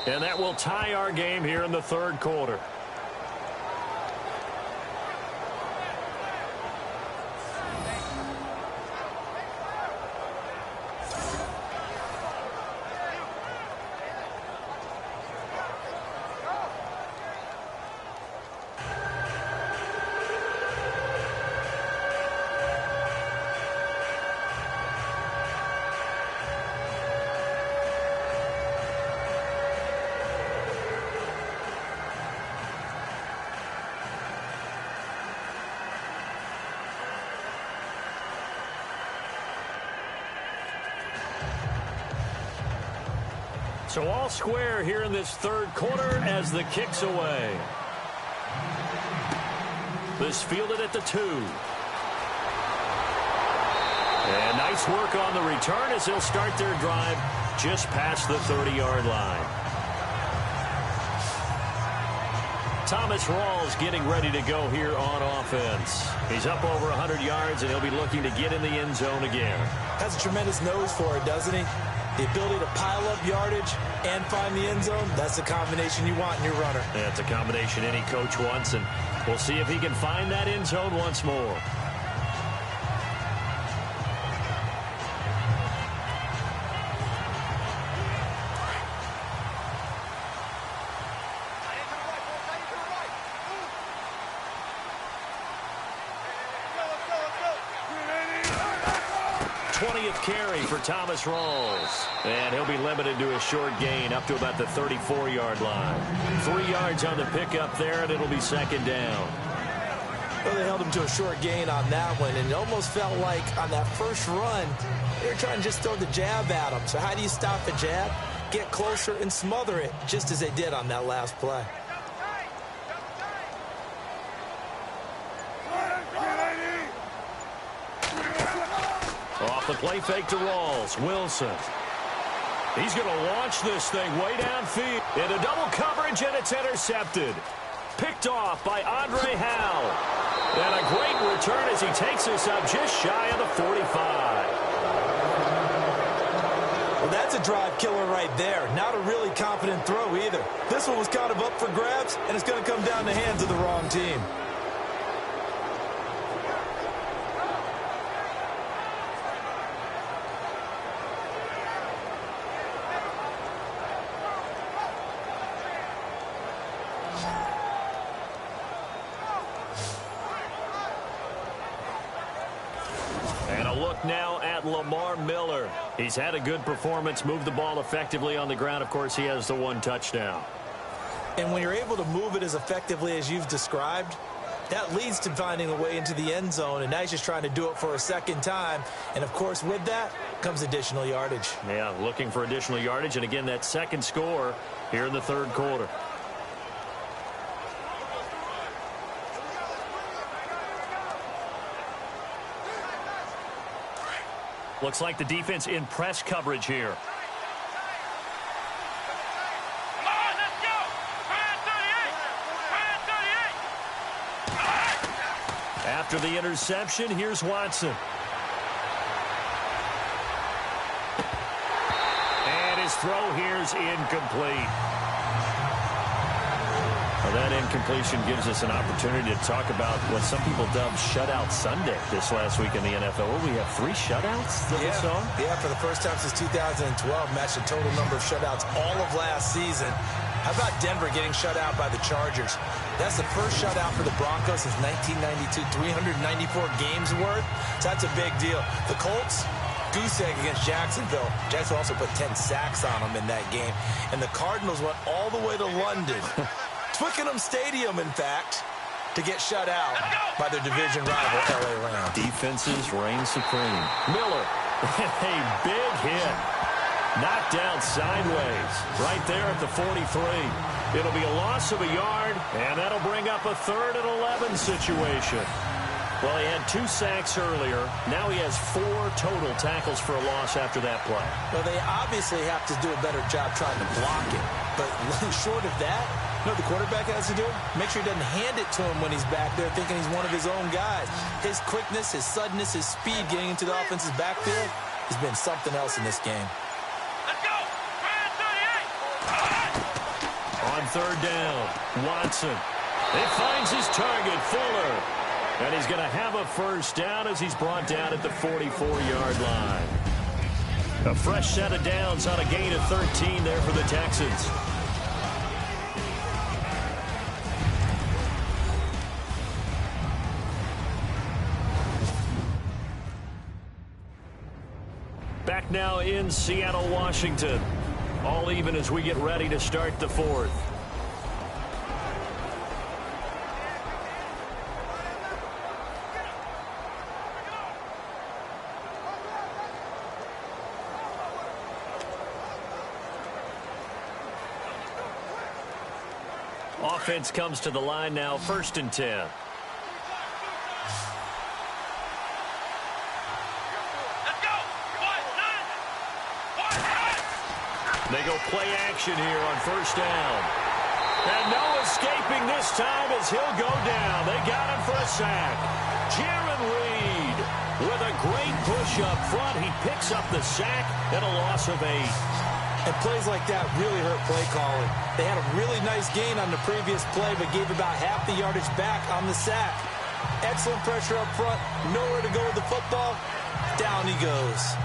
And that will tie our game here in the 3rd quarter. So all square here in this 3rd quarter as the kick's away. This fielded at the 2. And nice work on the return as they'll start their drive just past the 30-yard line. Thomas Rawls getting ready to go here on offense. He's up over 100 yards, and he'll be looking to get in the end zone again. Has a tremendous nose for it, doesn't he? The ability to pile up yardage and find the end zone, that's the combination you want in your runner. That's a combination any coach wants, and we'll see if he can find that end zone once more. 20th carry for Thomas Rawls. And he'll be limited to a short gain up to about the 34-yard line. 3 yards on the pickup there, and it'll be second down. Well, they held him to a short gain on that one, and it almost felt like on that first run, they were trying to just throw the jab at him. So how do you stop a jab? Get closer and smother it, just as they did on that last play. Off the play fake to Rawls. Wilson. He's going to launch this thing way downfield. Into double coverage, and it's intercepted. Picked off by Andre Howell. And a great return as he takes this up just shy of the 45. Well, that's a drive killer right there. Not a really confident throw either. This one was kind of up for grabs, and it's going to come down the hands of the wrong team. Now at Lamar Miller. He's had a good performance, moved the ball effectively on the ground. Of course, he has the 1 touchdown. And when you're able to move it as effectively as you've described, that leads to finding a way into the end zone, and now he's just trying to do it for a second time. And, of course, with that comes additional yardage. Yeah, looking for additional yardage, and again, that second score here in the third quarter. Looks like the defense in press coverage here. Come on, let's go! 38! After the interception, here's Watson. And his throw here's incomplete. Well, that incompletion gives us an opportunity to talk about what some people dubbed Shutout Sunday this last week in the NFL. Well, we have 3 shutouts that we saw? Yeah, for the first time since 2012, matched the total number of shutouts all of last season. How about Denver getting shut out by the Chargers? That's the first shutout for the Broncos since 1992, 394 games worth. So that's a big deal. The Colts, goose egg against Jacksonville. Jacksonville also put 10 sacks on them in that game. And the Cardinals went all the way to London, Twickenham Stadium, in fact, to get shut out by their division rival, LA Rams. Defenses reign supreme. Miller, a big hit. Knocked down sideways right there at the 43. It'll be a loss of a yard, and that'll bring up a 3rd and 11 situation. Well, he had 2 sacks earlier. Now he has 4 total tackles for a loss after that play. Well, they obviously have to do a better job trying to block it. But short of that, you know what the quarterback has to do? Make sure he doesn't hand it to him when he's back there thinking he's one of his own guys. His quickness, his suddenness, his speed getting into the offense's backfield has been something else in this game. Let's go! 38! On 3rd down, Watson. He finds his target, Fuller. And he's going to have a first down as he's brought down at the 44-yard line. A fresh set of downs on a gain of 13 there for the Texans. Back now in Seattle, Washington. All even as we get ready to start the 4th. Offense comes to the line now, 1st and 10. They go play action here on 1st down. And no escaping this time as he'll go down. They got him for a sack. Jaron Reed with a great push up front. He picks up the sack and a loss of 8. And plays like that really hurt play calling. They had a really nice gain on the previous play, but gave about half the yardage back on the sack. Excellent pressure up front. Nowhere to go with the football. Down he goes.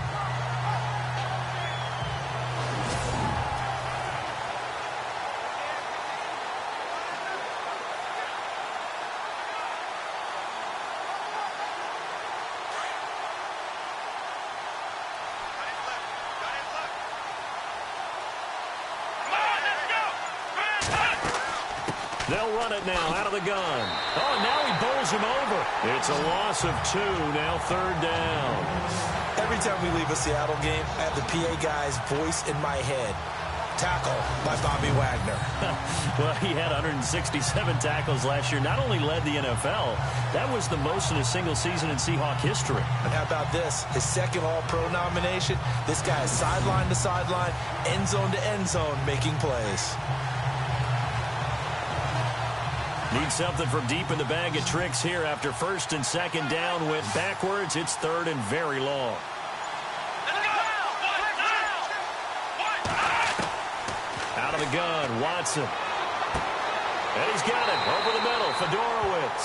They'll run it now out of the gun. Oh, and now he bowls him over. It's a loss of 2, now 3rd down. Every time we leave a Seattle game, I have the PA guy's voice in my head. Tackle by Bobby Wagner. Well, he had 167 tackles last year. Not only led the NFL, that was the most in a single season in Seahawk history. And how about this? His second All-Pro nomination. This guy is sideline to sideline, end zone, making plays. Need something from deep in the bag of tricks here after 1st and 2nd down. Went backwards. It's 3rd and very long. Out of the gun, Watson. And he's got it over the middle, Fedorowicz.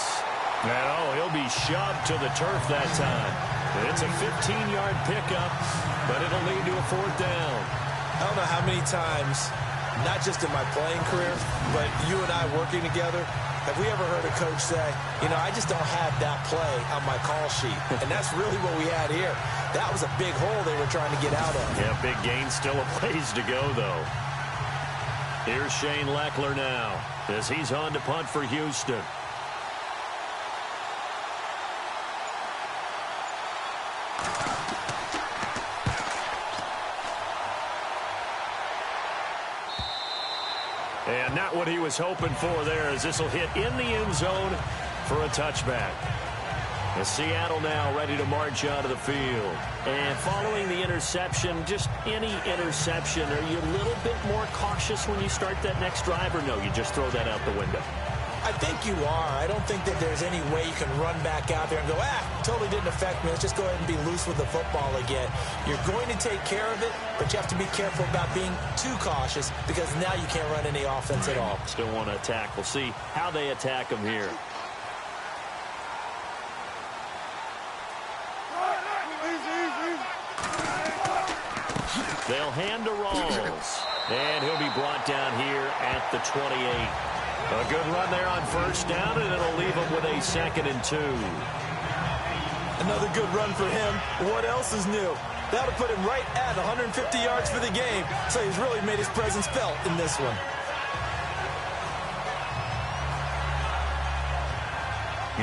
And he'll be shoved to the turf that time. It's a 15-yard pickup, but it'll lead to a 4th down. I don't know how many times, not just in my playing career, but you and I working together, have we ever heard a coach say, I just don't have that play on my call sheet. And that's really what we had here. That was a big hole they were trying to get out of. Yeah, big gain, still a ways to go, though. Here's Shane Leckler now as he's on to punt for Houston. And not what he was hoping for there, as this will hit in the end zone for a touchback. And Seattle now ready to march out of the field. And following the interception, just any interception, are you a little bit more cautious when you start that next drive, or no, you just throw that out the window? I think you are. I don't think that there's any way you can run back out there and go, totally didn't affect me. Let's just go ahead and be loose with the football again. You're going to take care of it, but you have to be careful about being too cautious because now you can't run any offense at all. Still want to attack. We'll see how they attack him here. They'll hand to Rawls, and he'll be brought down here at the 28. A good run there on 1st down, and it'll leave him with a 2nd and 2. Another good run for him. What else is new? That'll put him right at 150 yards for the game, so he's really made his presence felt in this one.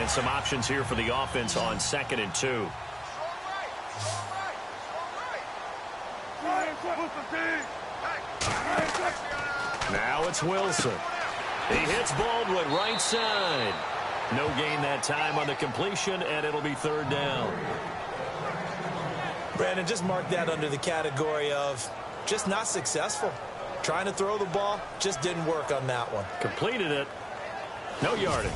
And some options here for the offense on 2nd and 2. Now it's Wilson. He hits Baldwin right side. No gain that time on the completion, and it'll be 3rd down. Brandon, just mark that under the category of just not successful. Trying to throw the ball, just didn't work on that one. Completed it. No yardage.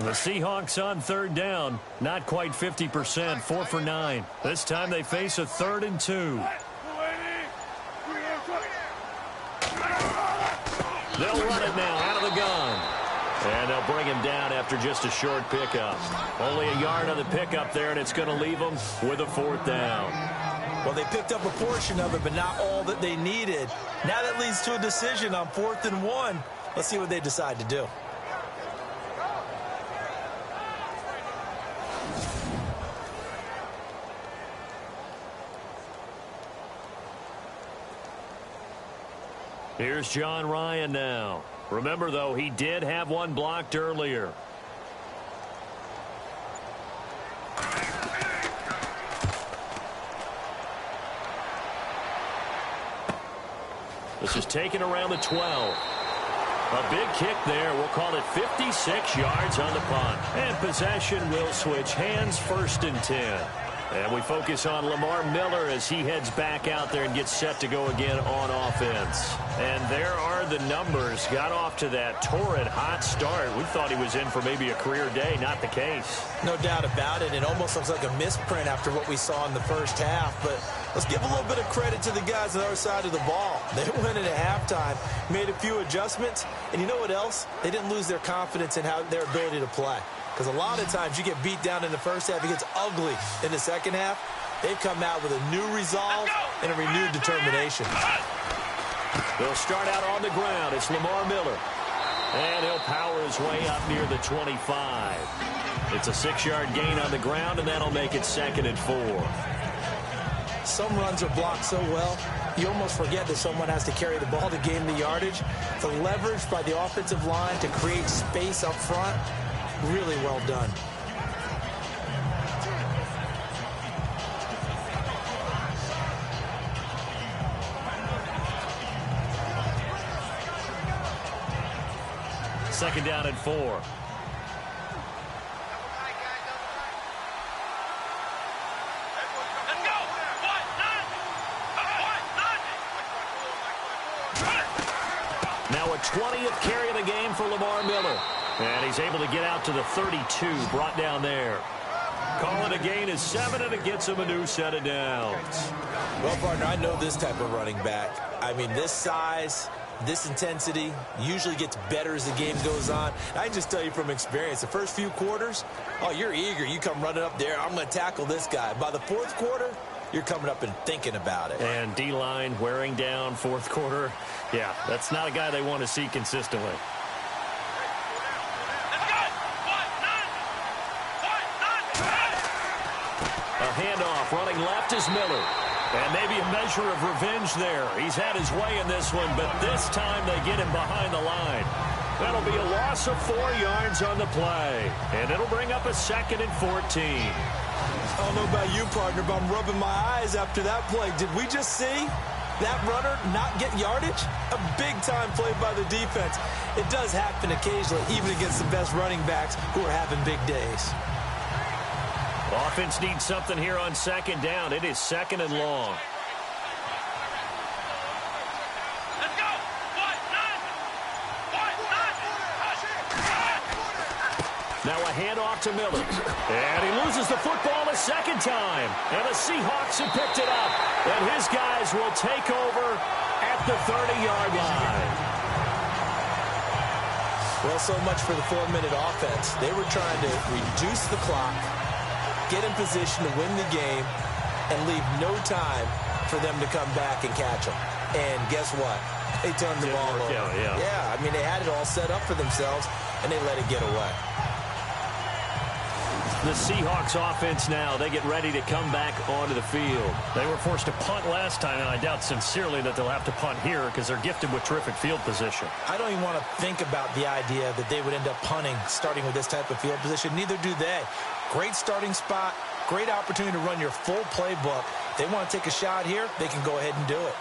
The Seahawks on 3rd down, not quite 50%, 4 for 9. This time they face a 3rd and 2. They'll run it now out of the gun. And they'll bring him down after just a short pickup. Only a yard on the pickup there, and it's going to leave them with a 4th down. Well, they picked up a portion of it, but not all that they needed. Now that leads to a decision on 4th and 1. Let's see what they decide to do. Here's John Ryan now. Remember, though, he did have one blocked earlier. This is taken around the 12. A big kick there. We'll call it 56 yards on the punt. And possession will switch hands, 1st and 10. And we focus on Lamar Miller as he heads back out there and gets set to go again on offense. And there are the numbers. Got off to that torrid hot start. We thought he was in for maybe a career day. Not the case. No doubt about it. It almost looks like a misprint after what we saw in the first half. But let's give a little bit of credit to the guys on the other side of the ball. They went in at halftime, made a few adjustments. And you know what else? They didn't lose their confidence in their ability to play. Because a lot of times you get beat down in the first half, it gets ugly in the second half. They've come out with a new resolve and a renewed determination. They'll start out on the ground. It's Lamar Miller. And he'll power his way up near the 25. It's a 6-yard gain on the ground, and that'll make it 2nd and 4. Some runs are blocked so well, you almost forget that someone has to carry the ball to gain the yardage. The leverage by the offensive line to create space up front, really well done. Second down and 4. Now a 20th carry of the game for Lamar Miller. And he's able to get out to the 32, brought down there. Calling a gain is 7, and it gets him a new set of downs. Well, partner, I know this type of running back. I mean, this size, this intensity usually gets better as the game goes on. I can just tell you from experience, the first few quarters, oh, you're eager. You come running up there, I'm going to tackle this guy. By the fourth quarter, you're coming up and thinking about it. And D-line wearing down fourth quarter. Yeah, that's not a guy they want to see consistently. A handoff running left is Miller. And maybe a measure of revenge there. He's had his way in this one, but this time they get him behind the line. That'll be a loss of 4 yards on the play. And it'll bring up a 2nd and 14. I don't know about you, partner, but I'm rubbing my eyes after that play. Did we just see that runner not get yardage? A big-time play by the defense. It does happen occasionally, even against the best running backs who are having big days. Offense needs something here on 2nd down. It is 2nd and long. Now a handoff to Miller. And he loses the football a 2nd time. And the Seahawks have picked it up. And his guys will take over at the 30-yard line. Well, so much for the 4-minute offense. They were trying to reduce the clock, get in position to win the game, and leave no time for them to come back and catch them. And guess what? They turned the ball over. Yeah, I mean, they had it all set up for themselves, and they let it get away. The Seahawks offense now, they get ready to come back onto the field. They were forced to punt last time, and I doubt sincerely that they'll have to punt here because they're gifted with terrific field position. I don't even want to think about the idea that they would end up punting starting with this type of field position. Neither do they. Great starting spot, great opportunity to run your full playbook. If they want to take a shot here, they can go ahead and do it.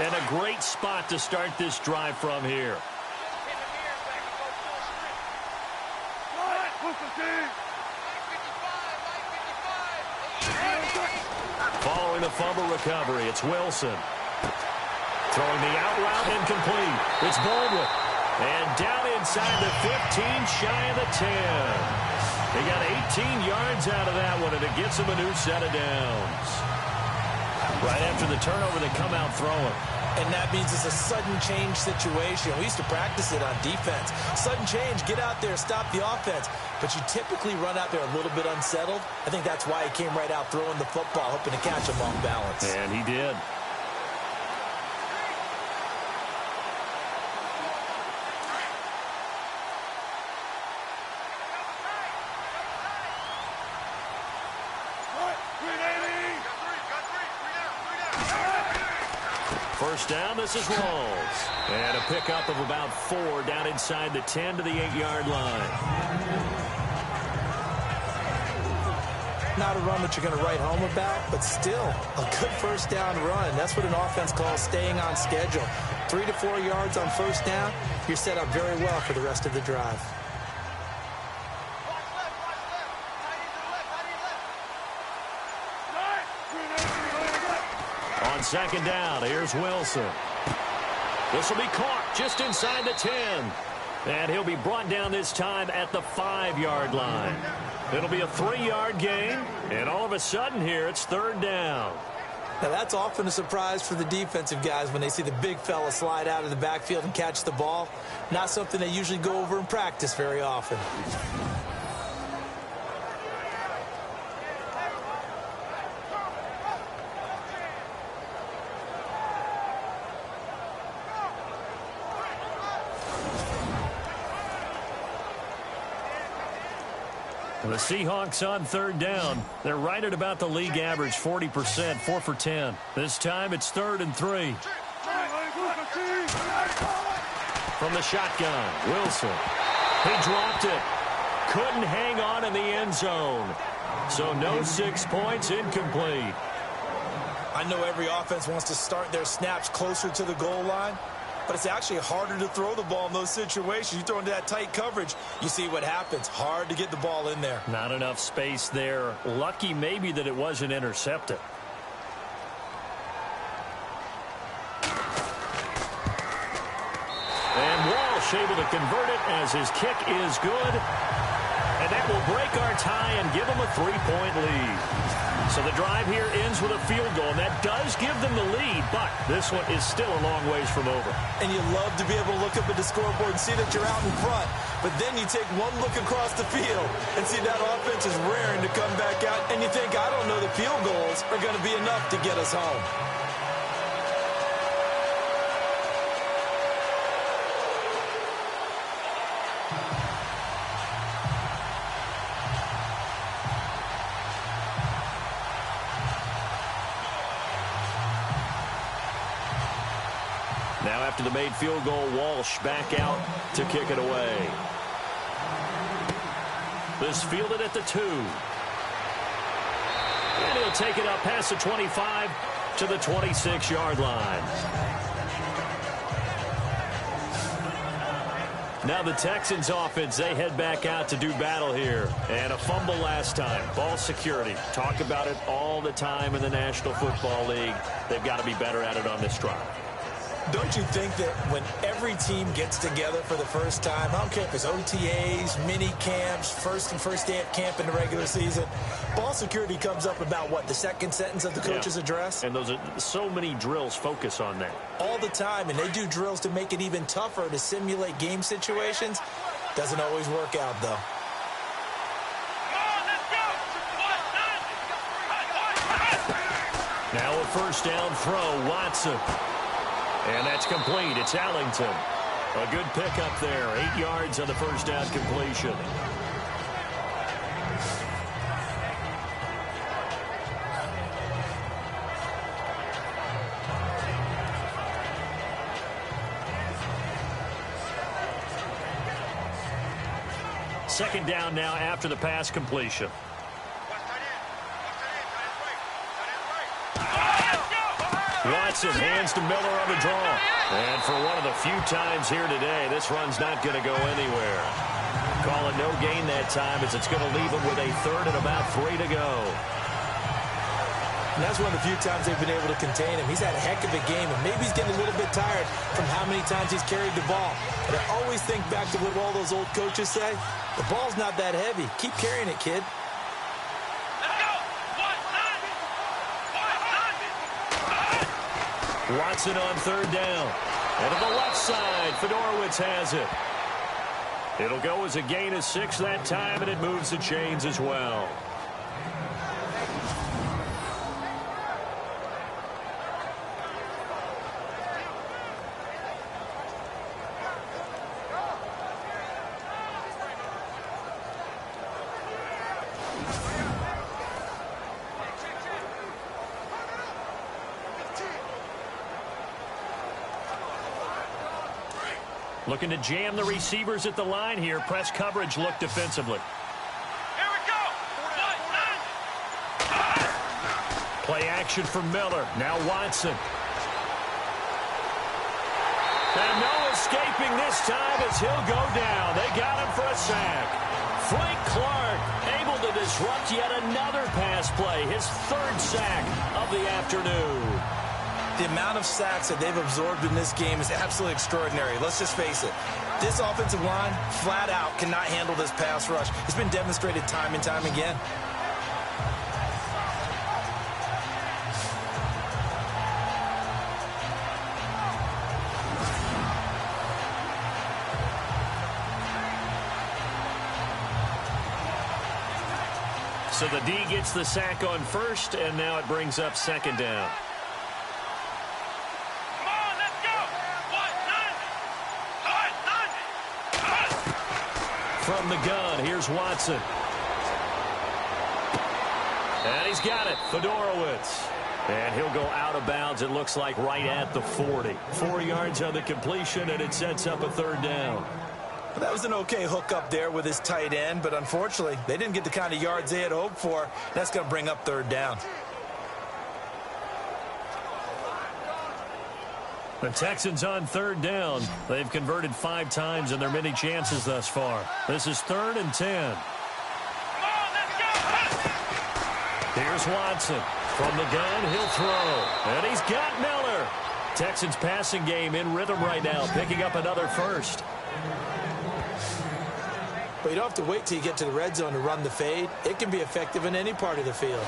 And a great spot to start this drive from here. Following the fumble recovery, it's Wilson. Throwing the out route incomplete. It's Baldwin. And down inside the 15, shy of the 10. They got 18 yards out of that one, and it gets them a new set of downs. Right after the turnover, they come out throwing. And that means it's a sudden change situation. We used to practice it on defense. Sudden change, get out there, stop the offense. But you typically run out there a little bit unsettled. I think that's why he came right out throwing the football, hoping to catch him off balance. And he did. First down, this is Rawls. And a pickup of about 4 down inside the 10 to the 8-yard line. Not a run that you're going to write home about, but still a good first down run. That's what an offense calls staying on schedule. 3 to 4 yards on first down, you're set up very well for the rest of the drive. On second down, here's Wilson. This will be caught just inside the 10. And he'll be brought down this time at the 5-yard line. It'll be a 3-yard gain. And all of a sudden here, it's third down. Now, that's often a surprise for the defensive guys when they see the big fella slide out of the backfield and catch the ball. Not something they usually go over in practice very often. The Seahawks on third down. They're right at about the league average, 40%, 4 for 10. This time it's 3rd and 3. From the shotgun, Wilson. He dropped it. Couldn't hang on in the end zone. So no 6 points, incomplete. I know every offense wants to start their snaps closer to the goal line, but it's actually harder to throw the ball in those situations. You throw into that tight coverage, you see what happens. Hard to get the ball in there. Not enough space there. Lucky maybe that it wasn't intercepted. And Walsh able to convert it as his kick is good. And that will break our tie and give them a 3-point lead. So the drive here ends with a field goal, and that does give them the lead, but this one is still a long ways from over. And you love to be able to look up at the scoreboard and see that you're out in front, but then you take one look across the field and see that offense is raring to come back out, and you think, I don't know, the field goals are going to be enough to get us home. Now after the made field goal, Walsh back out to kick it away. This fielded at the 2. And he'll take it up past the 25 to the 26-yard line. Now the Texans offense, they head back out to do battle here. And a fumble last time. Ball security. Talk about it all the time in the National Football League. They've got to be better at it on this drive. Don't you think that when every team gets together for the first time, I don't care if it's OTAs, mini camps, first day of camp in the regular season, ball security comes up about what, the second sentence of the coach's address? And those are so many drills focus on that. All the time, and they do drills to make it even tougher to simulate game situations. Doesn't always work out, though. Now a first down throw, Watson. And that's complete. It's Allington. A good pickup there. 8 yards on the first down completion. Second down now after the pass completion. Watson hands to Miller on the draw. And for one of the few times here today, this run's not going to go anywhere. Call it no gain that time as it's going to leave him with a 3rd and about 3 to go. And that's one of the few times they've been able to contain him. He's had a heck of a game, and maybe he's getting a little bit tired from how many times he's carried the ball. But I always think back to what all those old coaches say. The ball's not that heavy. Keep carrying it, kid. Watson on third down. And to the left side, Fedorowicz has it. It'll go as a gain of 6 that time, and it moves the chains as well. Looking to jam the receivers at the line here. Press coverage look defensively. Here we go. Play action for Miller. Now Watson. And no escaping this time as he'll go down. They got him for a sack. Frank Clark able to disrupt yet another pass play. His 3rd sack of the afternoon. The amount of sacks that they've absorbed in this game is absolutely extraordinary. Let's just face it. This offensive line, flat out, cannot handle this pass rush. It's been demonstrated time and time again. So the D gets the sack on first, and now it brings up second down. From the gun, here's Watson. And he's got it, Fedorowicz. And he'll go out of bounds, it looks like, right at the 40. 4 yards on the completion, and it sets up a third down. Well, that was an okay hook up there with his tight end, but unfortunately, they didn't get the kind of yards they had hoped for. That's going to bring up third down. The Texans on third down. They've converted 5 times in their many chances thus far. This is 3rd and 10. Here's Watson. From the gun, he'll throw. And he's got Miller. Texans passing game in rhythm right now, picking up another first. But you don't have to wait till you get to the red zone to run the fade. It can be effective in any part of the field.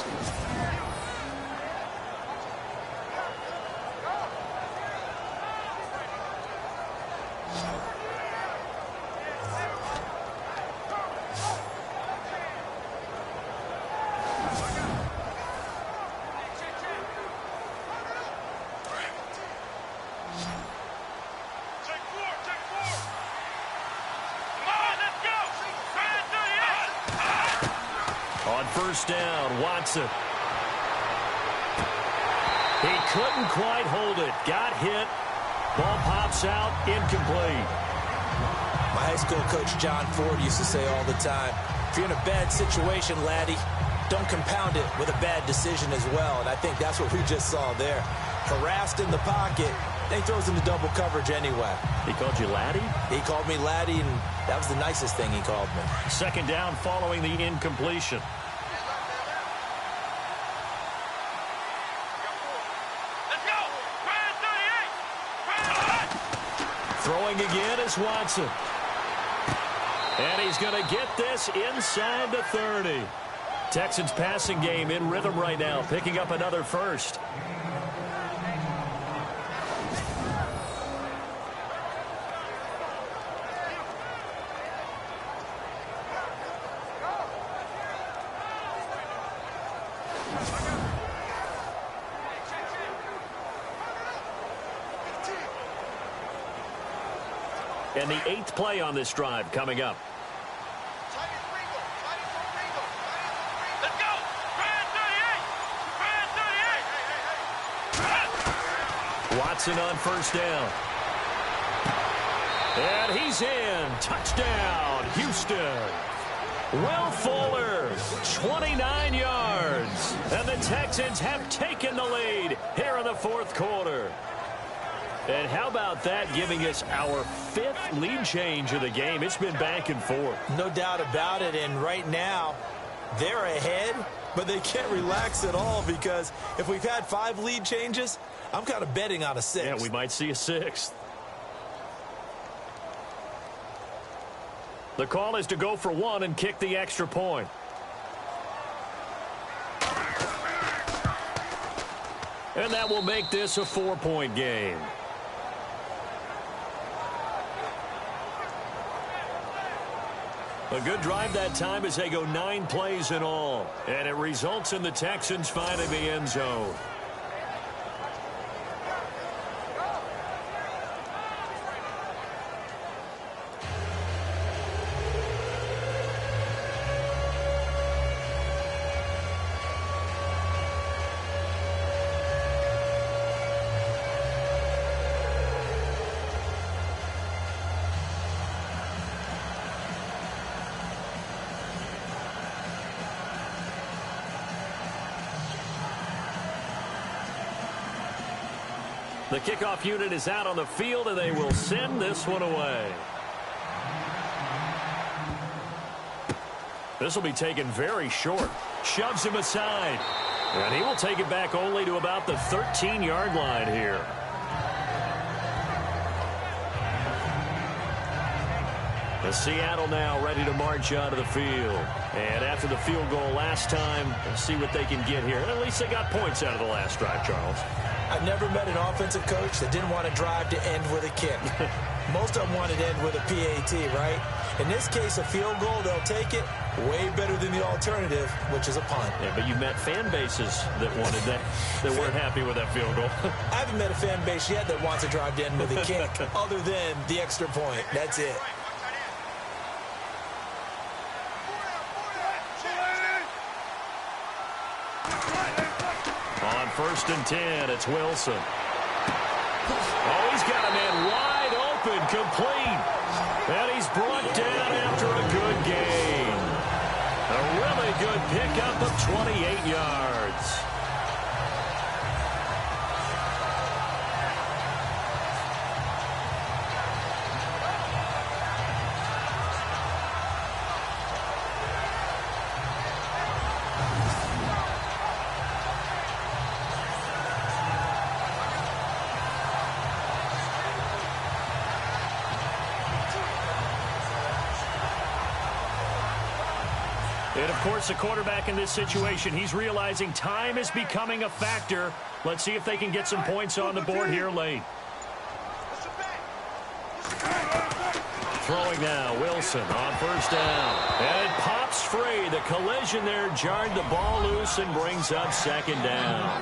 First down, Watson. He couldn't quite hold it. Got hit. Ball pops out, incomplete. My high school coach, John Ford, used to say all the time, if you're in a bad situation, laddie, don't compound it with a bad decision as well. And I think that's what we just saw there. Harassed in the pocket, and he throws into double coverage anyway. He called you laddie? He called me laddie, and that was the nicest thing he called me. Second down following the incompletion. Throwing again is Watson. And he's going to get this inside the 30. Texans passing game in rhythm right now, picking up another first. And the 8th play on this drive coming up. Let's go! Brand 38! Watson on first down. And he's in. Touchdown, Houston. Will Fuller, 29 yards. And the Texans have taken the lead here in the 4th quarter. And how about that, giving us our 5th lead change of the game? It's been back and forth. No doubt about it, and right now, they're ahead, but they can't relax at all because if we've had 5 lead changes, I'm kind of betting on a 6th. Yeah, we might see a 6th. The call is to go for 1 and kick the extra point. And that will make this a 4-point game. A good drive that time as they go 9 plays in all. And it results in the Texans finding the end zone. The kickoff unit is out on the field, and they will send this one away. This will be taken very short. Shoves him aside. And he will take it back only to about the 13-yard line here. The Seattle now ready to march out of the field. And after the field goal last time, we'll see what they can get here. At least they got points out of the last drive, Charles. I've never met an offensive coach that didn't want to drive to end with a kick. Most of them wanted to end with a PAT, right? In this case, a field goal, they'll take it. Way better than the alternative, which is a punt. Yeah, but you met fan bases that wanted that, that weren't happy with that field goal. I haven't met a fan base yet that wants to drive to end with a kick other than the extra point. That's it. first and 10. It's Wilson. Oh, he's got a man wide open, complete. And he's brought down after a good gain. A really good pickup of 28 yards. And, of course, the quarterback in this situation, he's realizing time is becoming a factor. Let's see if they can get some points on the board here late. Throwing now, Wilson on first down. And it pops free. The collision there jarred the ball loose and brings up second down.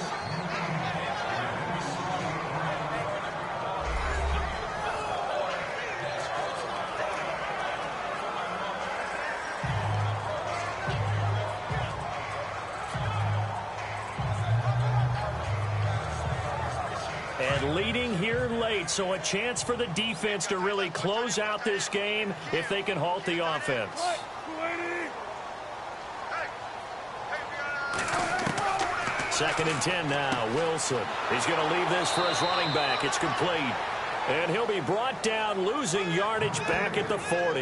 And leading here late, so a chance for the defense to really close out this game if they can halt the offense. Second and 10 now, Wilson. He's going to leave this for his running back. It's complete. And he'll be brought down, losing yardage back at the 40.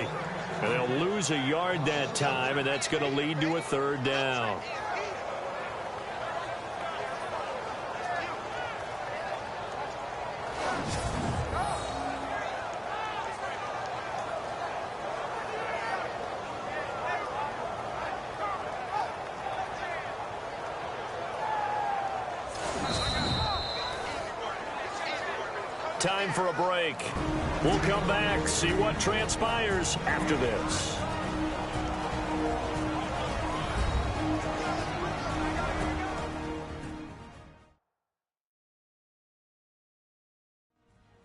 And they'll lose a yard that time, and that's going to lead to a third down. Time for a break. We'll come back, see what transpires after this.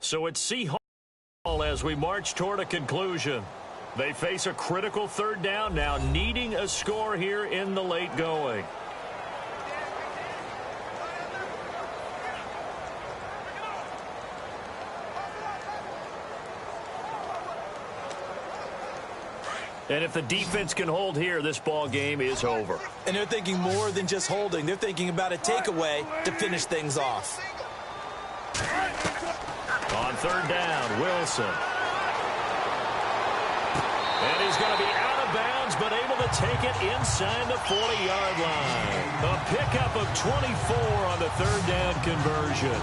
So it's Seahawks as we march toward a conclusion. They face a critical third down now, needing a score here in the late going. And if the defense can hold here, this ball game is over. And they're thinking more than just holding. They're thinking about a takeaway to finish things off. On third down, Wilson. And he's going to be out of bounds, but able to take it inside the 40-yard line. A pickup of 24 on the third down conversion.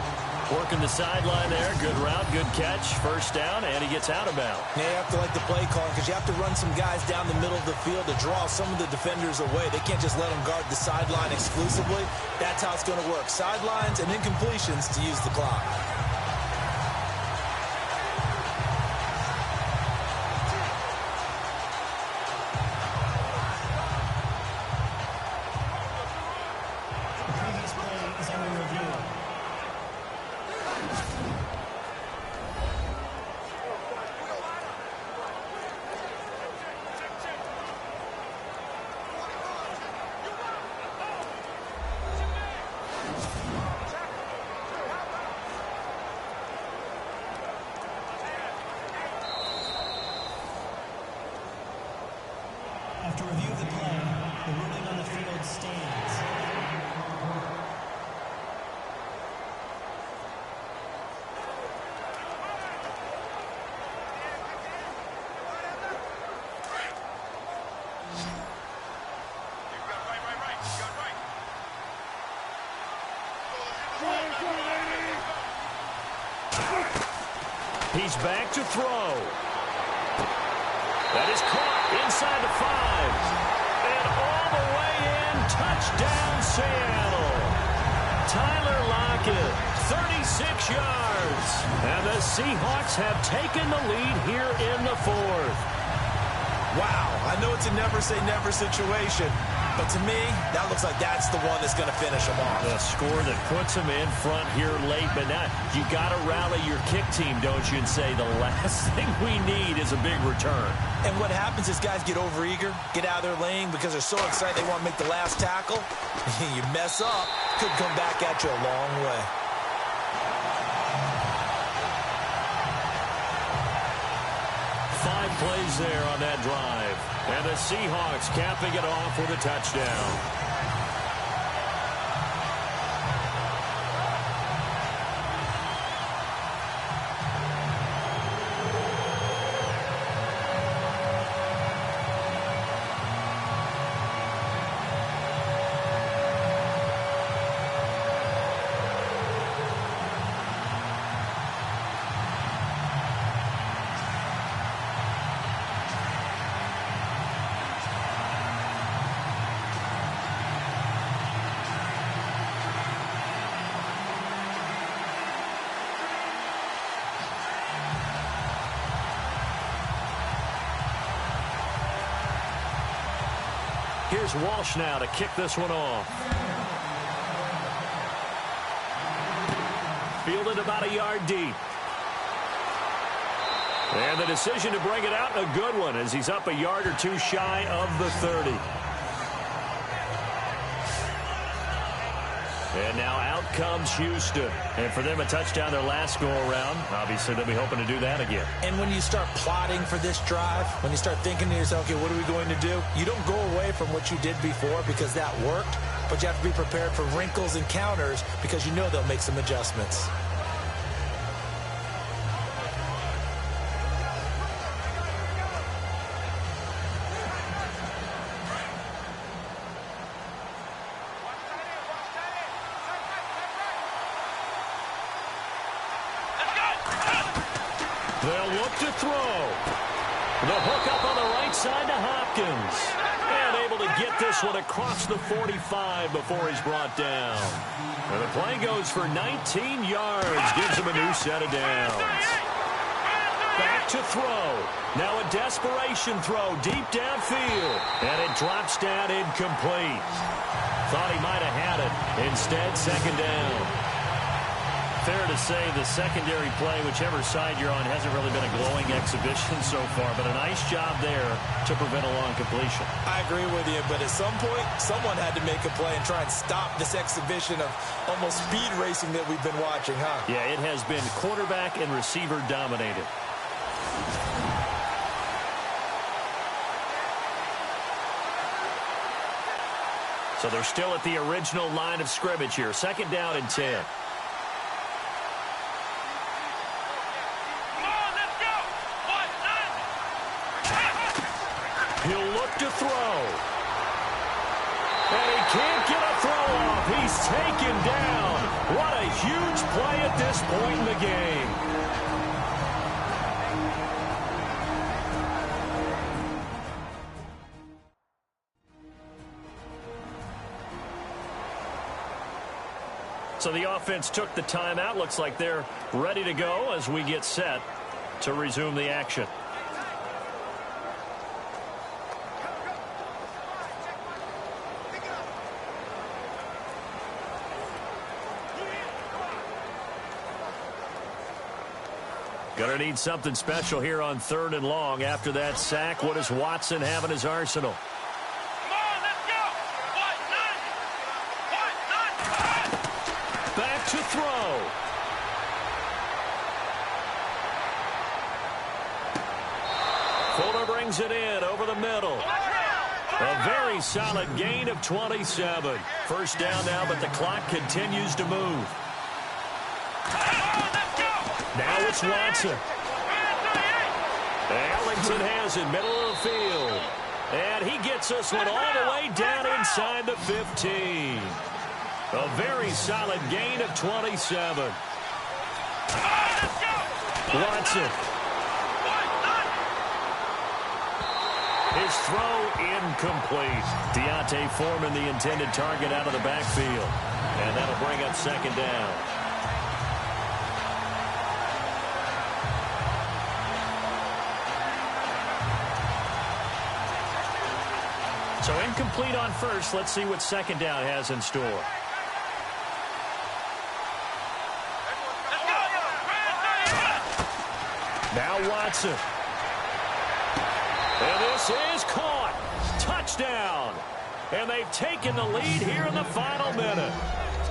Working the sideline there. Good route, good catch. First down, and he gets out of bounds. Yeah, you have to like the play calling because you have to run some guys down the middle of the field to draw some of the defenders away. They can't just let them guard the sideline exclusively. That's how it's going to work. Sidelines and incompletions to use the clock. After review of the play, the ruling on the field stands. He's back to throw. That is caught inside the 5. And all the way in, touchdown Seattle. Tyler Lockett, 36 yards. And the Seahawks have taken the lead here in the 4th. Wow, I know it's a never-say-never situation, But to me, that looks like that's the one that's going to finish them off. The score that puts them in front here late. But now you got to rally your kick team, don't you, and say the last thing we need is a big return. And what happens is guys get overeager, get out of their lane because they're so excited they want to make the last tackle. You mess up, could come back at you a long way. Five plays there on that drive. And the Seahawks capping it off with a touchdown. Here's Walsh now to kick this one off. Fielded about a yard deep. And the decision to bring it out, a good one, as he's up a yard or two shy of the 30. And now out comes Houston. And for them, a touchdown their last go-around. Obviously, they'll be hoping to do that again. And when you start plotting for this drive, when you start thinking to yourself, okay, what are we going to do? You don't go away from what you did before because that worked, but you have to be prepared for wrinkles and counters because you know they'll make some adjustments. They'll look to throw. The hook up on the right side to Hopkins. And able to get this one across the 45 before he's brought down. And the play goes for 19 yards. Gives him a new set of downs. Back to throw. Now a desperation throw deep downfield. And it drops down incomplete. Thought he might have had it. Instead, second down. Fair to say the secondary play, whichever side you're on, hasn't really been a glowing exhibition so far, but a nice job there to prevent a long completion. I agree with you, but at some point, someone had to make a play and try and stop this exhibition of almost speed racing that we've been watching, huh? Yeah, it has been quarterback and receiver dominated. So they're still at the original line of scrimmage here. Second down and 10. He'll look to throw. And he can't get a throw off. He's taken down. What a huge play at this point in the game. So the offense took the timeout. Looks like they're ready to go as we get set to resume the action. Gonna need something special here on 3rd and long. After that sack, what does Watson have in his arsenal? Come on, let's go! Back to throw. Fuller brings it in over the middle. A very solid gain of 27. First down now, but the clock continues to move. Now it's Watson. Ellington has it, middle of the field. And he gets this one all the way down inside the 15. A very solid gain of 27. Watson. His throw incomplete. Deontay Foreman, the intended target, out of the backfield. And that'll bring up second down. So incomplete on first. Let's see what second down has in store. Now Watson. And this is caught. Touchdown. And they've taken the lead here in the final minute.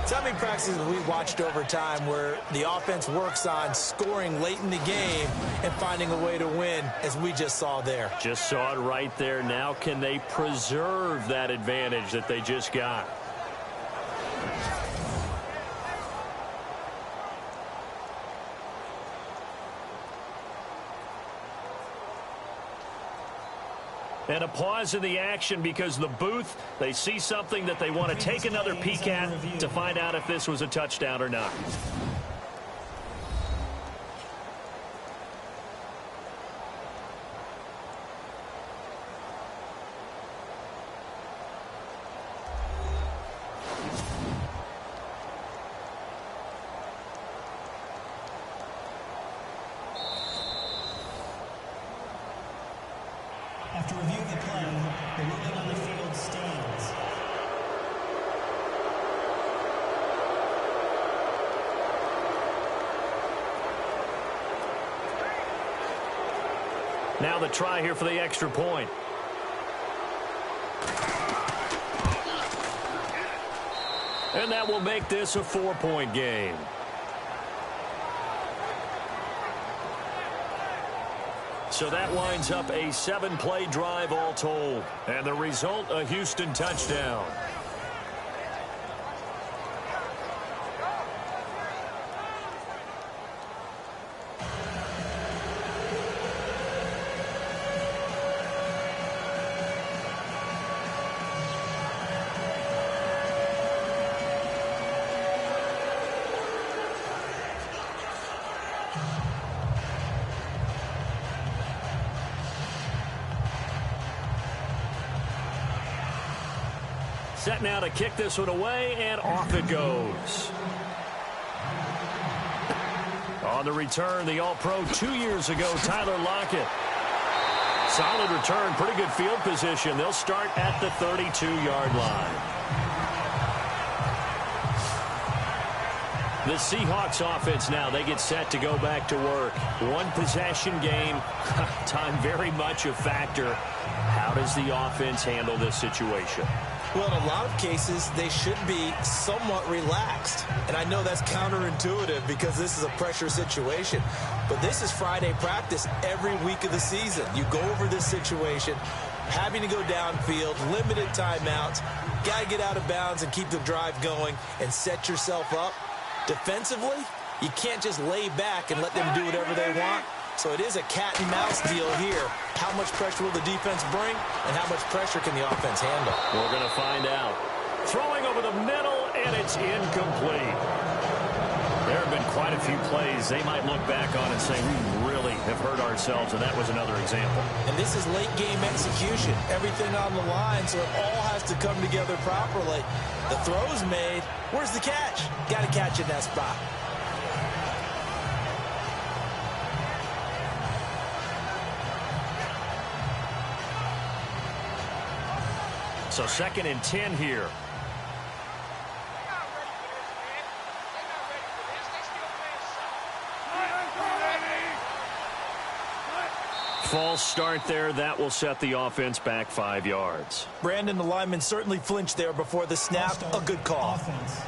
So many practices we watched over time where the offense works on scoring late in the game and finding a way to win, as we just saw there. Just saw it right there. Now can they preserve that advantage that they just got? And a pause in the action because the booth, they see something that they want to take another peek at to find out if this was a touchdown or not. After review of the play, the ruling on the field stands. Now the try here for the extra point. And that will make this a 4-point game. So that winds up a 7-play drive all told. And the result, a Houston touchdown. Set now to kick this one away, and off it goes. On the return, the All-Pro 2 years ago, Tyler Lockett. Solid return, pretty good field position. They'll start at the 32-yard line. The Seahawks offense now, they get set to go back to work. One possession game, time very much a factor. How does the offense handle this situation? Well, in a lot of cases, they should be somewhat relaxed. And I know that's counterintuitive because this is a pressure situation. But this is Friday practice every week of the season. You go over this situation, having to go downfield, limited timeouts, got to get out of bounds and keep the drive going and set yourself up. Defensively, you can't just lay back and let them do whatever they want. So it is a cat-and-mouse deal here. How much pressure will the defense bring, and how much pressure can the offense handle? We're going to find out. Throwing over the middle, and it's incomplete. There have been quite a few plays they might look back on and say, we really have hurt ourselves, and that was another example. And this is late-game execution. Everything on the line, so it all has to come together properly. The throw's made. Where's the catch? Got to catch in that spot. So 2nd and 10 here. False start there. That will set the offense back 5 yards. Brandon, the lineman certainly flinched there before the snap. A good call. Offense.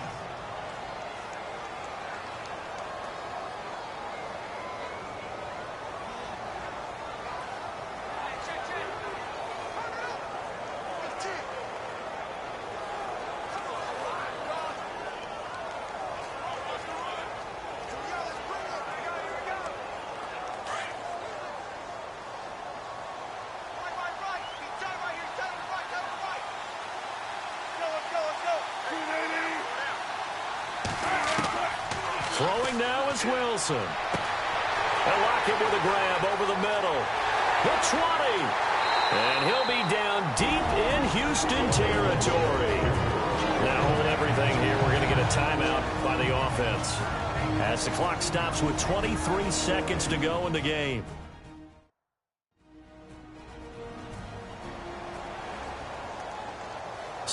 Throwing now is Wilson. And Lockett with a grab over the middle. The 20. And he'll be down deep in Houston territory. Now holding everything here, we're going to get a timeout by the offense as the clock stops with 23 seconds to go in the game.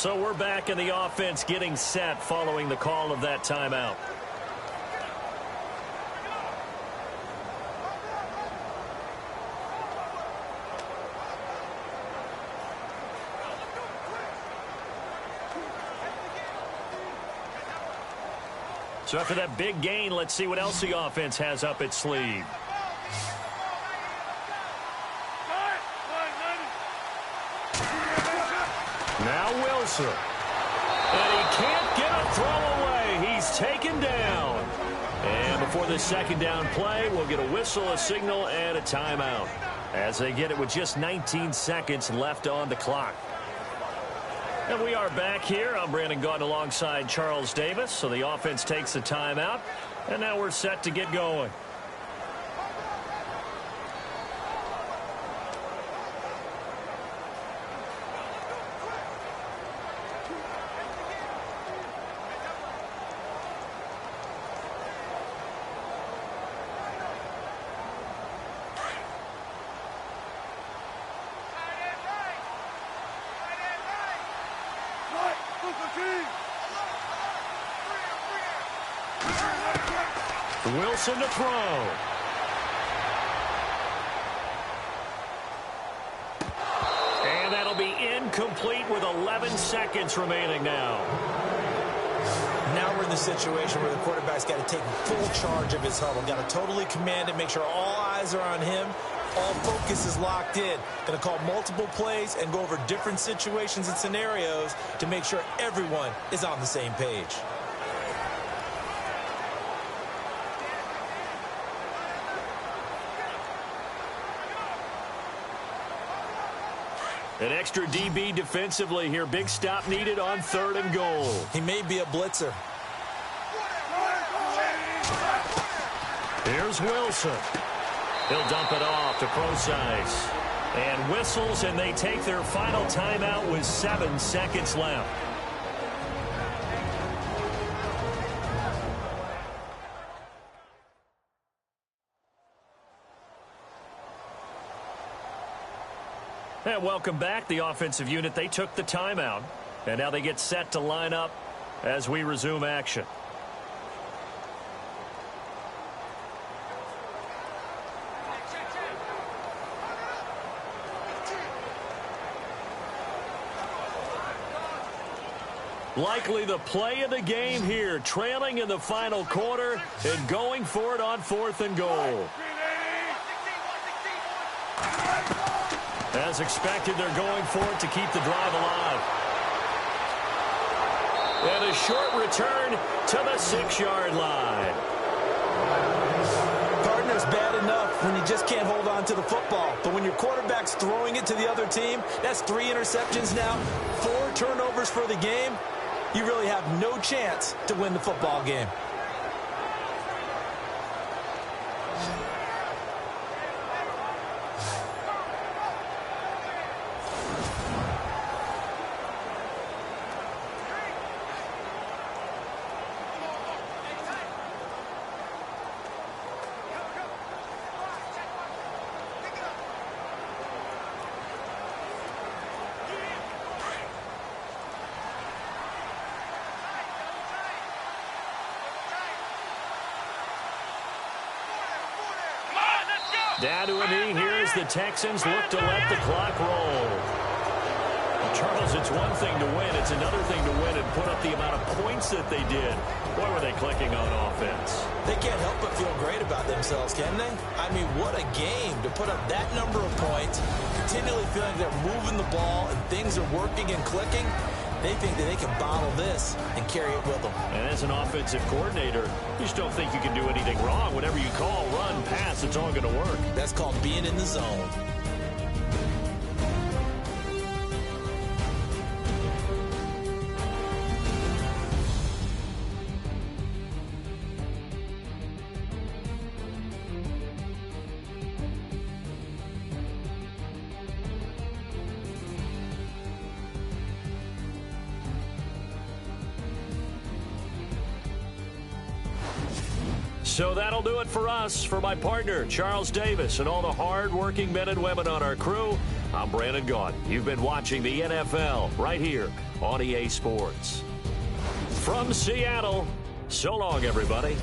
So we're back in the offense getting set following the call of that timeout. So after that big gain, let's see what else the offense has up its sleeve. Now Wilson. And he can't get a throw away. He's taken down. And before the second down play, we'll get a whistle, a signal, and a timeout as they get it with just 19 seconds left on the clock. And we are back here. I'm Brandon Gaudin alongside Charles Davis. So the offense takes the timeout, and now we're set to get going. Wilson to throw. And that'll be incomplete with 11 seconds remaining now. Now we're in the situation where the quarterback's got to take full charge of his huddle. Got to totally command it, make sure all eyes are on him. All focus is locked in. Going to call multiple plays and go over different situations and scenarios to make sure everyone is on the same page. An extra DB defensively here. Big stop needed on 3rd and goal. He may be a blitzer. Here's Wilson. He'll dump it off to Procise. And whistles, and they take their final timeout with 7 seconds left. And welcome back, the offensive unit. They took the timeout, and now they get set to line up as we resume action. Likely the play of the game here, trailing in the final quarter and going for it on 4th and goal. As expected, they're going for it to keep the drive alive. And a short return to the 6-yard line. Gardner's bad enough when you just can't hold on to the football. But when your quarterback's throwing it to the other team, that's 3 interceptions now, 4 turnovers for the game. You really have no chance to win the football game. Down to a knee here as the Texans look to let the clock roll. Charles, it's one thing to win. It's another thing to win and put up the amount of points that they did. Boy, were they clicking on offense. They can't help but feel great about themselves, can they? I mean, what a game to put up that number of points, continually feeling they're moving the ball and things are working and clicking. They think that they can bottle this and carry it with them. And as an offensive coordinator, you just don't think you can do anything wrong. Whatever you call, run, pass, it's all going to work. That's called being in the zone. So that'll do it for us. For my partner, Charles Davis, and all the hard-working men and women on our crew, I'm Brandon Gaudin. You've been watching the NFL right here on EA Sports. From Seattle, so long, everybody.